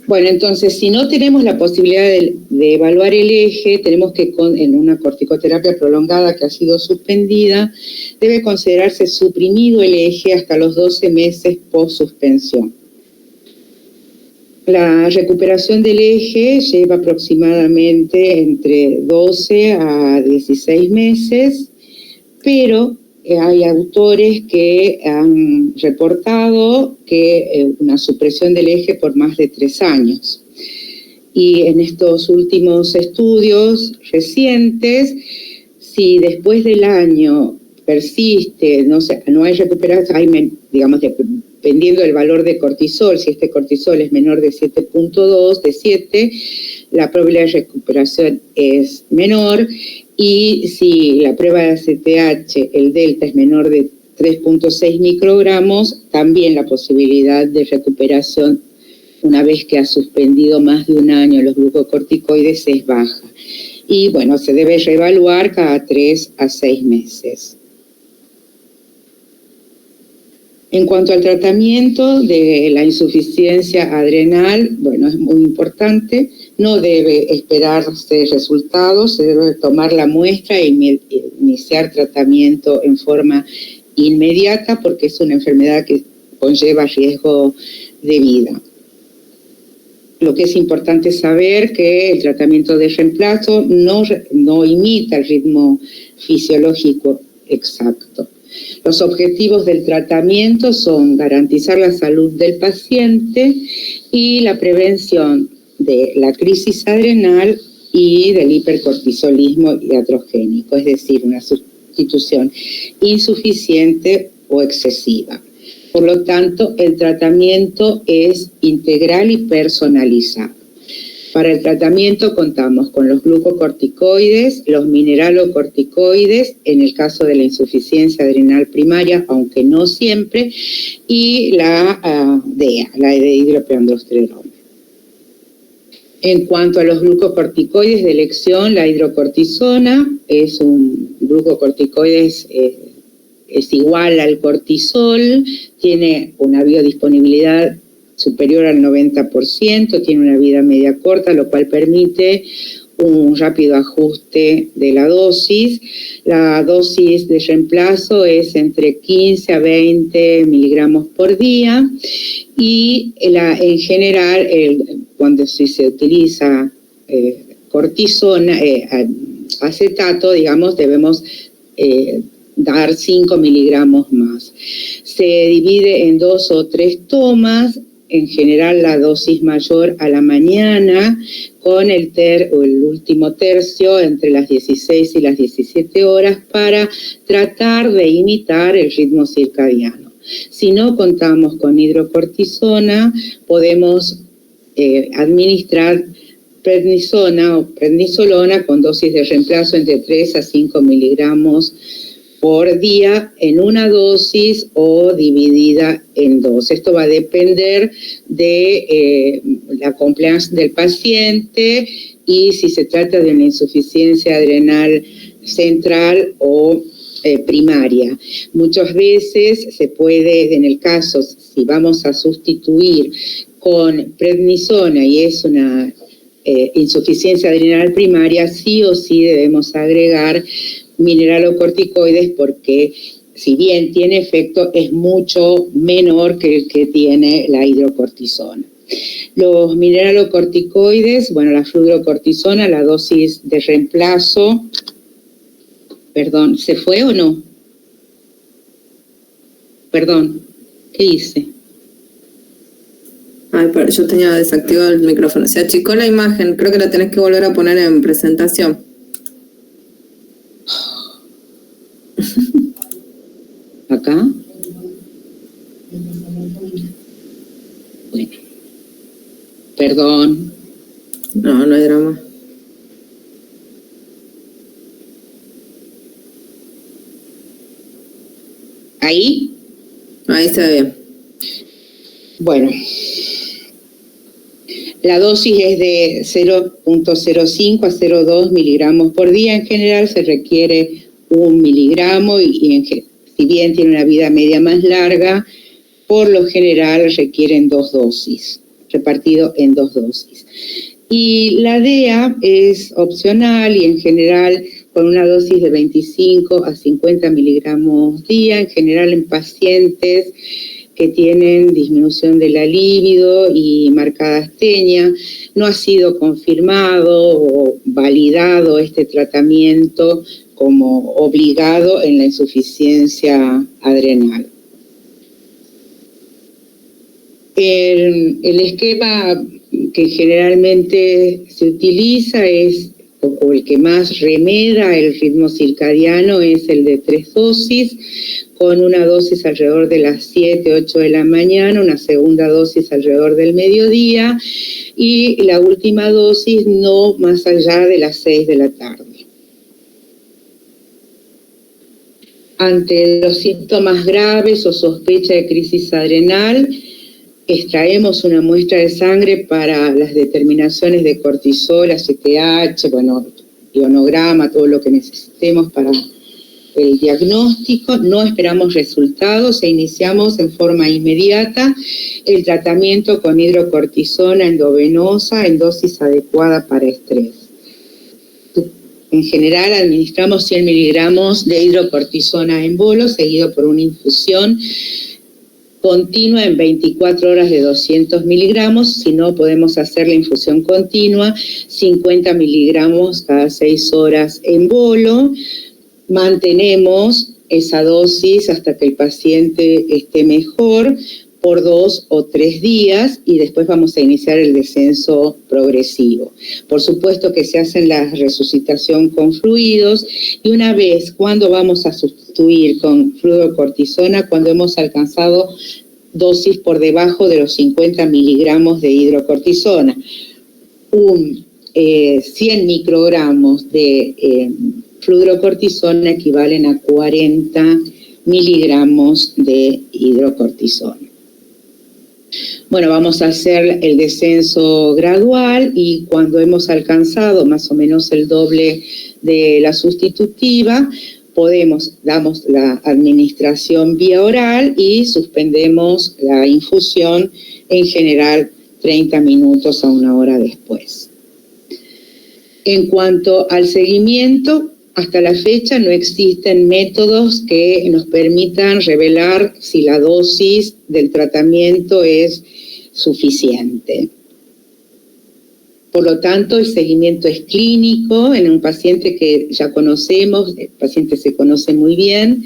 Bueno, entonces, si no tenemos la posibilidad de evaluar el eje, tenemos que, en una corticoterapia prolongada que ha sido suspendida, debe considerarse suprimido el eje hasta los 12 meses post-suspensión. La recuperación del eje lleva aproximadamente entre 12 a 16 meses. pero hay autores que han reportado que una supresión del eje por más de 3 años. Y en estos últimos estudios recientes, si después del año persiste, no hay recuperación, digamos, dependiendo del valor de cortisol, si este cortisol es menor de 7.2, de 7, la probabilidad de recuperación es menor, y si la prueba de ACTH, el delta, es menor de 3.6 microgramos, también la posibilidad de recuperación una vez que ha suspendido más de 1 año los glucocorticoides es baja. Y bueno, se debe reevaluar cada 3 a 6 meses. En cuanto al tratamiento de la insuficiencia adrenal, bueno, es muy importante, no debe esperarse resultados, se debe tomar la muestra e iniciar tratamiento en forma inmediata porque es una enfermedad que conlleva riesgo de vida. Lo que es importante saber que el tratamiento de reemplazo no imita el ritmo fisiológico exacto. Los objetivos del tratamiento son garantizar la salud del paciente y la prevención de la crisis adrenal y del hipercortisolismo iatrogénico, es decir, una sustitución insuficiente o excesiva. Por lo tanto, el tratamiento es integral y personalizado. Para el tratamiento contamos con los glucocorticoides, los mineralocorticoides, en el caso de la insuficiencia adrenal primaria, aunque no siempre, y la DEA, la de hidropeandrosterona. En cuanto a los glucocorticoides de elección, la hidrocortisona es un glucocorticoide es igual al cortisol, tiene una biodisponibilidad superior al 90%, tiene una vida media corta, lo cual permite un rápido ajuste de la dosis. La dosis de reemplazo es entre 15 a 20 miligramos por día y en general cuando se utiliza cortisona, acetato, digamos, debemos dar 5 miligramos más. Se divide en 2 o 3 tomas, en general la dosis mayor a la mañana, con el último tercio entre las 16 y las 17 horas para tratar de imitar el ritmo circadiano. Si no contamos con hidrocortisona, podemos administrar prednisona o prednisolona con dosis de reemplazo entre 3 a 5 miligramos por día en una dosis o dividida en 2. Esto va a depender de la compliance del paciente y si se trata de una insuficiencia adrenal central o primaria. Muchas veces se puede, en el caso, si vamos a sustituir con prednisona y es una insuficiencia adrenal primaria, sí o sí debemos agregar mineralocorticoides porque si bien tiene efecto es mucho menor que el que tiene la hidrocortisona. Los mineralocorticoides, bueno, la fludrocortisona, la dosis de reemplazo, perdón, ¿se fue o no? Perdón, ¿qué hice? Ay, pero yo tenía desactivado el micrófono. Se achicó la imagen, creo que la tenés que volver a poner en presentación. ¿Acá? Bueno. Perdón. No, no hay drama. ¿Ahí? Ahí está bien. Bueno. La dosis es de 0.05 a 0.2 miligramos por día. En general se requiere 1 miligramo y si bien tiene una vida media más larga, por lo general requieren 2 dosis, repartido en 2 dosis. Y la DEA es opcional y en general con una dosis de 25 a 50 miligramos día, en general en pacientes que tienen disminución de la libido y marcada astenia. No ha sido confirmado o validado este tratamiento como obligado en la insuficiencia adrenal. El esquema que generalmente se utiliza es, o el que más remeda el ritmo circadiano, es el de 3 dosis, con una dosis alrededor de las 7, 8 de la mañana, una segunda dosis alrededor del mediodía y la última dosis no más allá de las 6 de la tarde. Ante los síntomas graves o sospecha de crisis adrenal, extraemos una muestra de sangre para las determinaciones de cortisol, ACTH, ionograma, todo lo que necesitemos para el diagnóstico. No esperamos resultados e iniciamos en forma inmediata el tratamiento con hidrocortisona endovenosa en dosis adecuada para estrés. En general administramos 100 miligramos de hidrocortisona en bolo, seguido por una infusión continua en 24 horas de 200 miligramos. Si no podemos hacer la infusión continua, 50 miligramos cada 6 horas en bolo. Mantenemos esa dosis hasta que el paciente esté mejor por 2 o 3 días y después vamos a iniciar el descenso progresivo. Por supuesto que se hacen la resucitación con fluidos y una vez cuando vamos a sustituir con fluorocortisona, cuando hemos alcanzado dosis por debajo de los 50 miligramos de hidrocortisona. 100 microgramos de fluorocortisona equivalen a 40 miligramos de hidrocortisona. Bueno, vamos a hacer el descenso gradual y cuando hemos alcanzado más o menos el doble de la sustitutiva, damos la administración vía oral y suspendemos la infusión en general 30 minutos a 1 hora después. En cuanto al seguimiento, hasta la fecha no existen métodos que nos permitan revelar si la dosis del tratamiento es suficiente. Por lo tanto, el seguimiento es clínico en un paciente que ya conocemos, el paciente se conoce muy bien,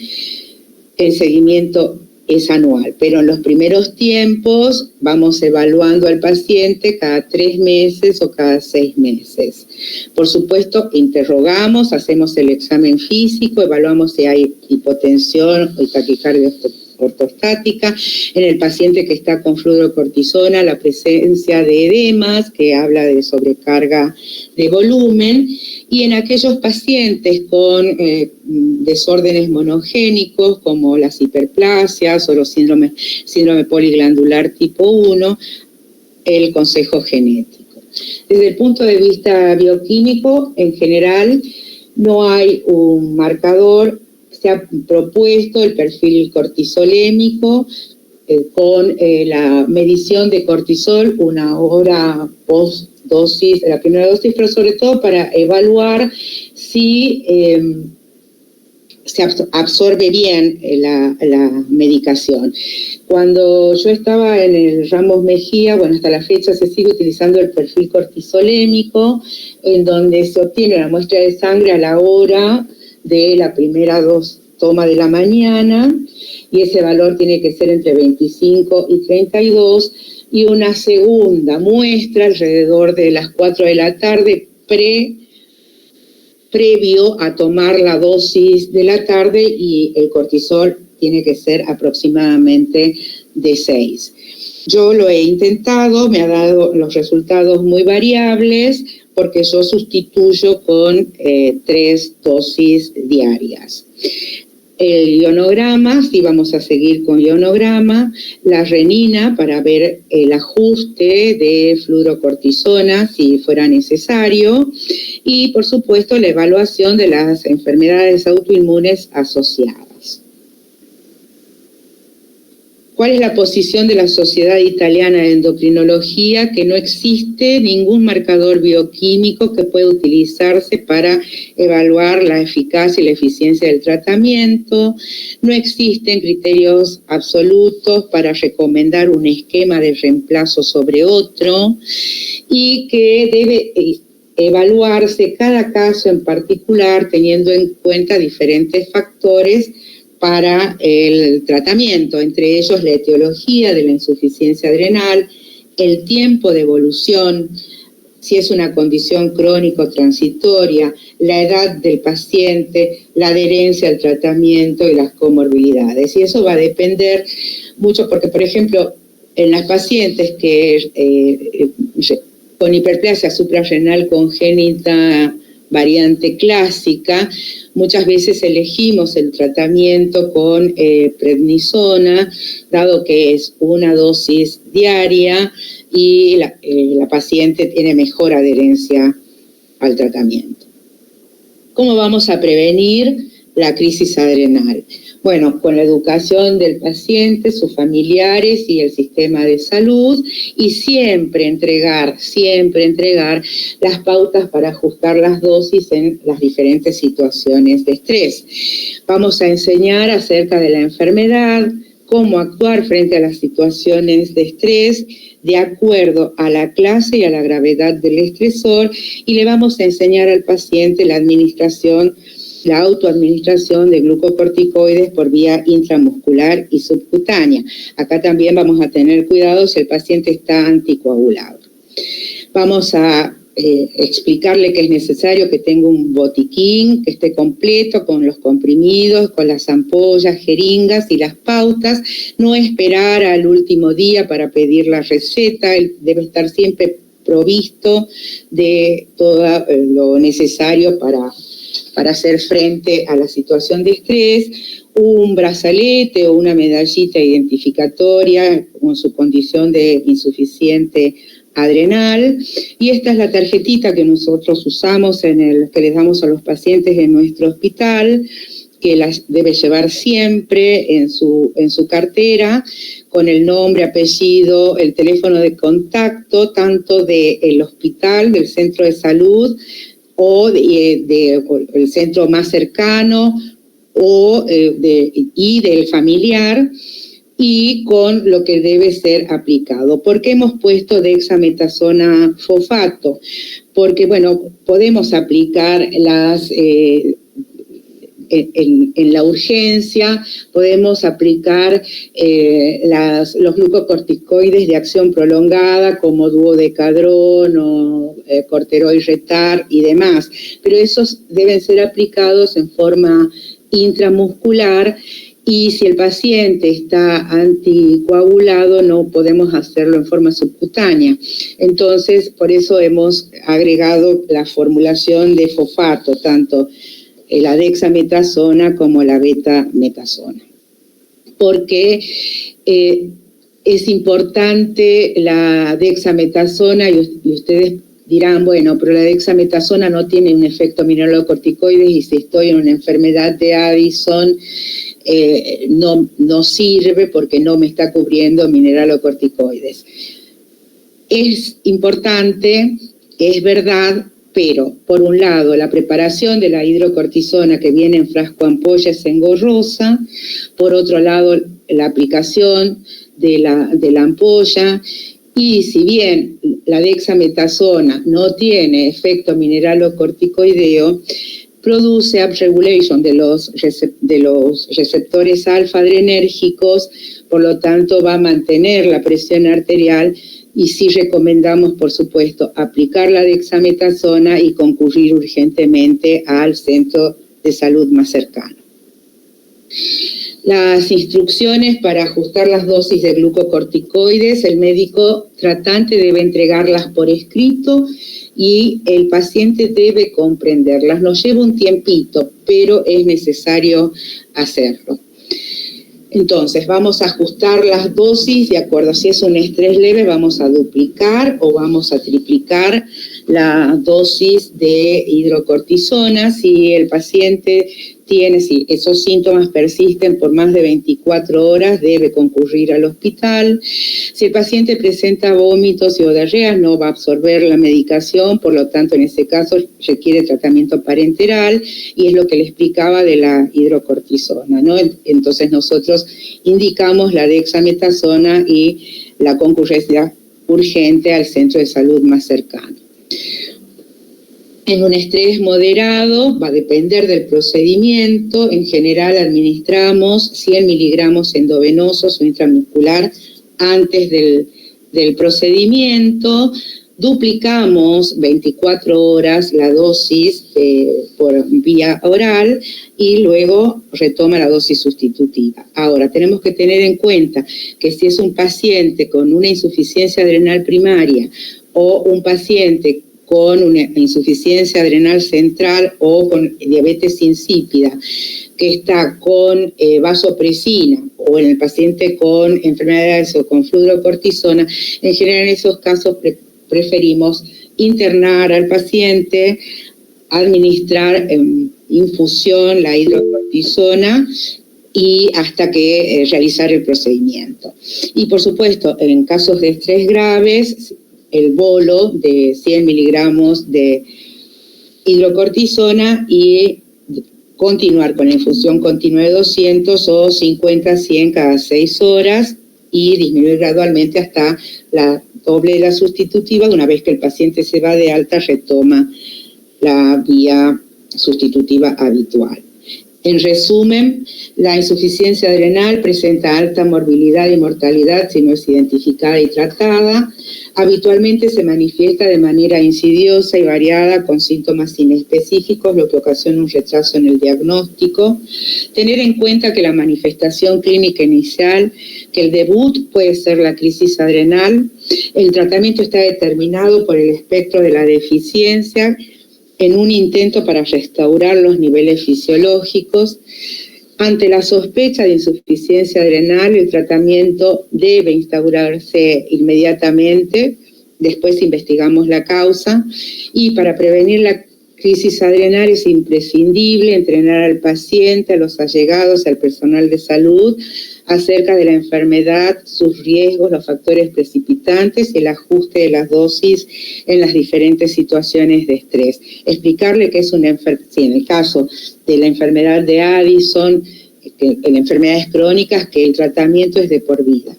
el seguimiento es anual, pero en los primeros tiempos vamos evaluando al paciente cada 3 meses o cada 6 meses. Por supuesto, interrogamos, hacemos el examen físico, evaluamos si hay hipotensión o taquicardia ortostática. En el paciente que está con fluorocortisona, la presencia de edemas, que habla de sobrecarga de volumen, y en aquellos pacientes con desórdenes monogénicos como las hiperplasias o los síndrome poliglandular tipo 1, el consejo genético. Desde el punto de vista bioquímico, en general, no hay un marcador. Se ha propuesto el perfil cortisolémico con la medición de cortisol 1 hora post dosis, la primera dosis, pero sobre todo para evaluar si se absorbe bien la medicación. Cuando yo estaba en el Ramos Mejía, hasta la fecha se sigue utilizando el perfil cortisolémico, en donde se obtiene una muestra de sangre a la hora de la primera toma de la mañana, y ese valor tiene que ser entre 25 y 32, y una segunda muestra alrededor de las 4 de la tarde, previo a tomar la dosis de la tarde, y el cortisol tiene que ser aproximadamente de 6. Yo lo he intentado, me ha dado los resultados muy variables, porque yo sustituyo con 3 dosis diarias. El ionograma, sí vamos a seguir con ionograma, la renina para ver el ajuste de fluorocortisona si fuera necesario, y por supuesto la evaluación de las enfermedades autoinmunes asociadas. ¿Cuál es la posición de la Sociedad Italiana de Endocrinología? Que no existe ningún marcador bioquímico que pueda utilizarse para evaluar la eficacia y la eficiencia del tratamiento. No existen criterios absolutos para recomendar un esquema de reemplazo sobre otro, y que evaluarse cada caso en particular teniendo en cuenta diferentes factores para el tratamiento, entre ellos la etiología de la insuficiencia adrenal, el tiempo de evolución, si es una condición crónica o transitoria, la edad del paciente, la adherencia al tratamiento y las comorbilidades. Y eso va a depender mucho porque, por ejemplo, en las pacientes que con hiperplasia suprarrenal congénita variante clásica, muchas veces elegimos el tratamiento con prednisona, dado que es una dosis diaria y la paciente tiene mejor adherencia al tratamiento. ¿Cómo vamos a prevenir la crisis adrenal? Bueno, con la educación del paciente, sus familiares y el sistema de salud, y siempre entregar las pautas para ajustar las dosis en las diferentes situaciones de estrés. Vamos a enseñar acerca de la enfermedad, cómo actuar frente a las situaciones de estrés de acuerdo a la clase y a la gravedad del estresor, y le vamos a enseñar al paciente la autoadministración de glucocorticoides por vía intramuscular y subcutánea. Acá también vamos a tener cuidado si el paciente está anticoagulado. Vamos a explicarle que es necesario que tenga un botiquín que esté completo con los comprimidos, con las ampollas, jeringas y las pautas. No esperar al último día para pedir la receta, él debe estar siempre provisto de todo lo necesario para hacer frente a la situación de estrés, un brazalete o una medallita identificatoria con su condición de insuficiente adrenal, y esta es la tarjetita que nosotros usamos que les damos a los pacientes en nuestro hospital, que las debe llevar siempre en su cartera, con el nombre, apellido, el teléfono de contacto, tanto del hospital, del centro de salud, o el centro más cercano, y del familiar, y con lo que debe ser aplicado. ¿Por qué hemos puesto dexametasona fosfato? Porque, bueno, podemos aplicar en la urgencia, podemos aplicar los glucocorticoides de acción prolongada como duodecadrón o corticoid retar y demás, pero esos deben ser aplicados en forma intramuscular, y si el paciente está anticoagulado no podemos hacerlo en forma subcutánea. Entonces, por eso hemos agregado la formulación de fosfato, tanto la dexametasona como la betametasona. Porque es importante la dexametasona, y ustedes dirán, bueno, pero la dexametasona no tiene un efecto mineralocorticoides, y si estoy en una enfermedad de Addison, no sirve porque no me está cubriendo mineralocorticoides. Es importante, es verdad, pero por un lado la preparación de la hidrocortisona que viene en frasco ampolla es engorrosa, por otro lado la aplicación de la ampolla, y si bien la dexametasona no tiene efecto mineralocorticoideo, produce upregulation de los receptores alfa-adrenérgicos, por lo tanto va a mantener la presión arterial, y sí recomendamos, por supuesto, aplicar la dexametasona y concurrir urgentemente al centro de salud más cercano. Las instrucciones para ajustar las dosis de glucocorticoides, el médico tratante debe entregarlas por escrito y el paciente debe comprenderlas. Nos lleva un tiempito, pero es necesario hacerlo. Entonces, vamos a ajustar las dosis de acuerdo. Si es un estrés leve, vamos a duplicar o vamos a triplicar la dosis de hidrocortisona. Si el paciente si esos síntomas persisten por más de 24 horas, debe concurrir al hospital. Si el paciente presenta vómitos y o diarreas, no va a absorber la medicación, por lo tanto, en ese caso requiere tratamiento parenteral, y es lo que le explicaba de la hidrocortisona, ¿no? Entonces, nosotros indicamos la dexametasona y la concurrencia urgente al centro de salud más cercano. En un estrés moderado, va a depender del procedimiento. En general administramos 100 miligramos endovenosos o intramuscular antes del procedimiento. Duplicamos 24 horas la dosis por vía oral y luego retoma la dosis sustitutiva. Ahora, tenemos que tener en cuenta que si es un paciente con una insuficiencia adrenal primaria o un paciente con una insuficiencia adrenal central o con diabetes insípida, que está con vasopresina, o en el paciente con enfermedades o con fludrocortisona, en general en esos casos preferimos internar al paciente, administrar en infusión la hidrocortisona y hasta que realizar el procedimiento. Y por supuesto, en casos de estrés graves, el bolo de 100 miligramos de hidrocortisona y continuar con la infusión continua de 200 o 50-100 cada 6 horas y disminuir gradualmente hasta la doble de la sustitutiva. Una vez que el paciente se va de alta, retoma la vía sustitutiva habitual. En resumen, la insuficiencia adrenal presenta alta morbilidad y mortalidad si no es identificada y tratada. Habitualmente se manifiesta de manera insidiosa y variada con síntomas inespecíficos, lo que ocasiona un retraso en el diagnóstico. Tener en cuenta que la manifestación clínica inicial, que el debut puede ser la crisis adrenal. El tratamiento está determinado por el espectro de la deficiencia en un intento para restaurar los niveles fisiológicos. Ante la sospecha de insuficiencia adrenal, el tratamiento debe instaurarse inmediatamente, después investigamos la causa, y para prevenir la crisis adrenal es imprescindible entrenar al paciente, a los allegados, al personal de salud, acerca de la enfermedad, sus riesgos, los factores precipitantes y el ajuste de las dosis en las diferentes situaciones de estrés. Explicarle que es una enfermedad, en el caso de la enfermedad de Addison, en enfermedades crónicas, que el tratamiento es de por vida.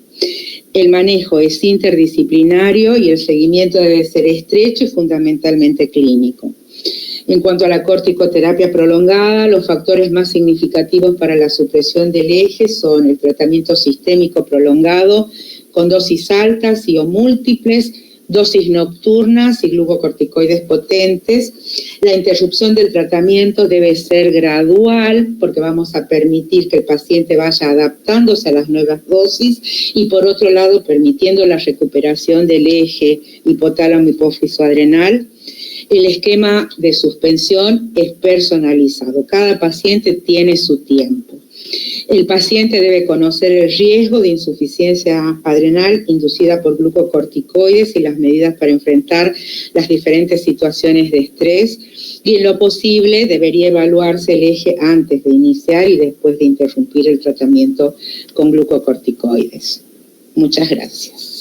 El manejo es interdisciplinario y el seguimiento debe ser estrecho y fundamentalmente clínico. En cuanto a la corticoterapia prolongada, los factores más significativos para la supresión del eje son el tratamiento sistémico prolongado con dosis altas y o múltiples, dosis nocturnas y glucocorticoides potentes. La interrupción del tratamiento debe ser gradual porque vamos a permitir que el paciente vaya adaptándose a las nuevas dosis y por otro lado permitiendo la recuperación del eje hipotálamo-hipófiso adrenal. El esquema de suspensión es personalizado. Cada paciente tiene su tiempo. El paciente debe conocer el riesgo de insuficiencia adrenal inducida por glucocorticoides y las medidas para enfrentar las diferentes situaciones de estrés. Y en lo posible debería evaluarse el eje antes de iniciar y después de interrumpir el tratamiento con glucocorticoides. Muchas gracias.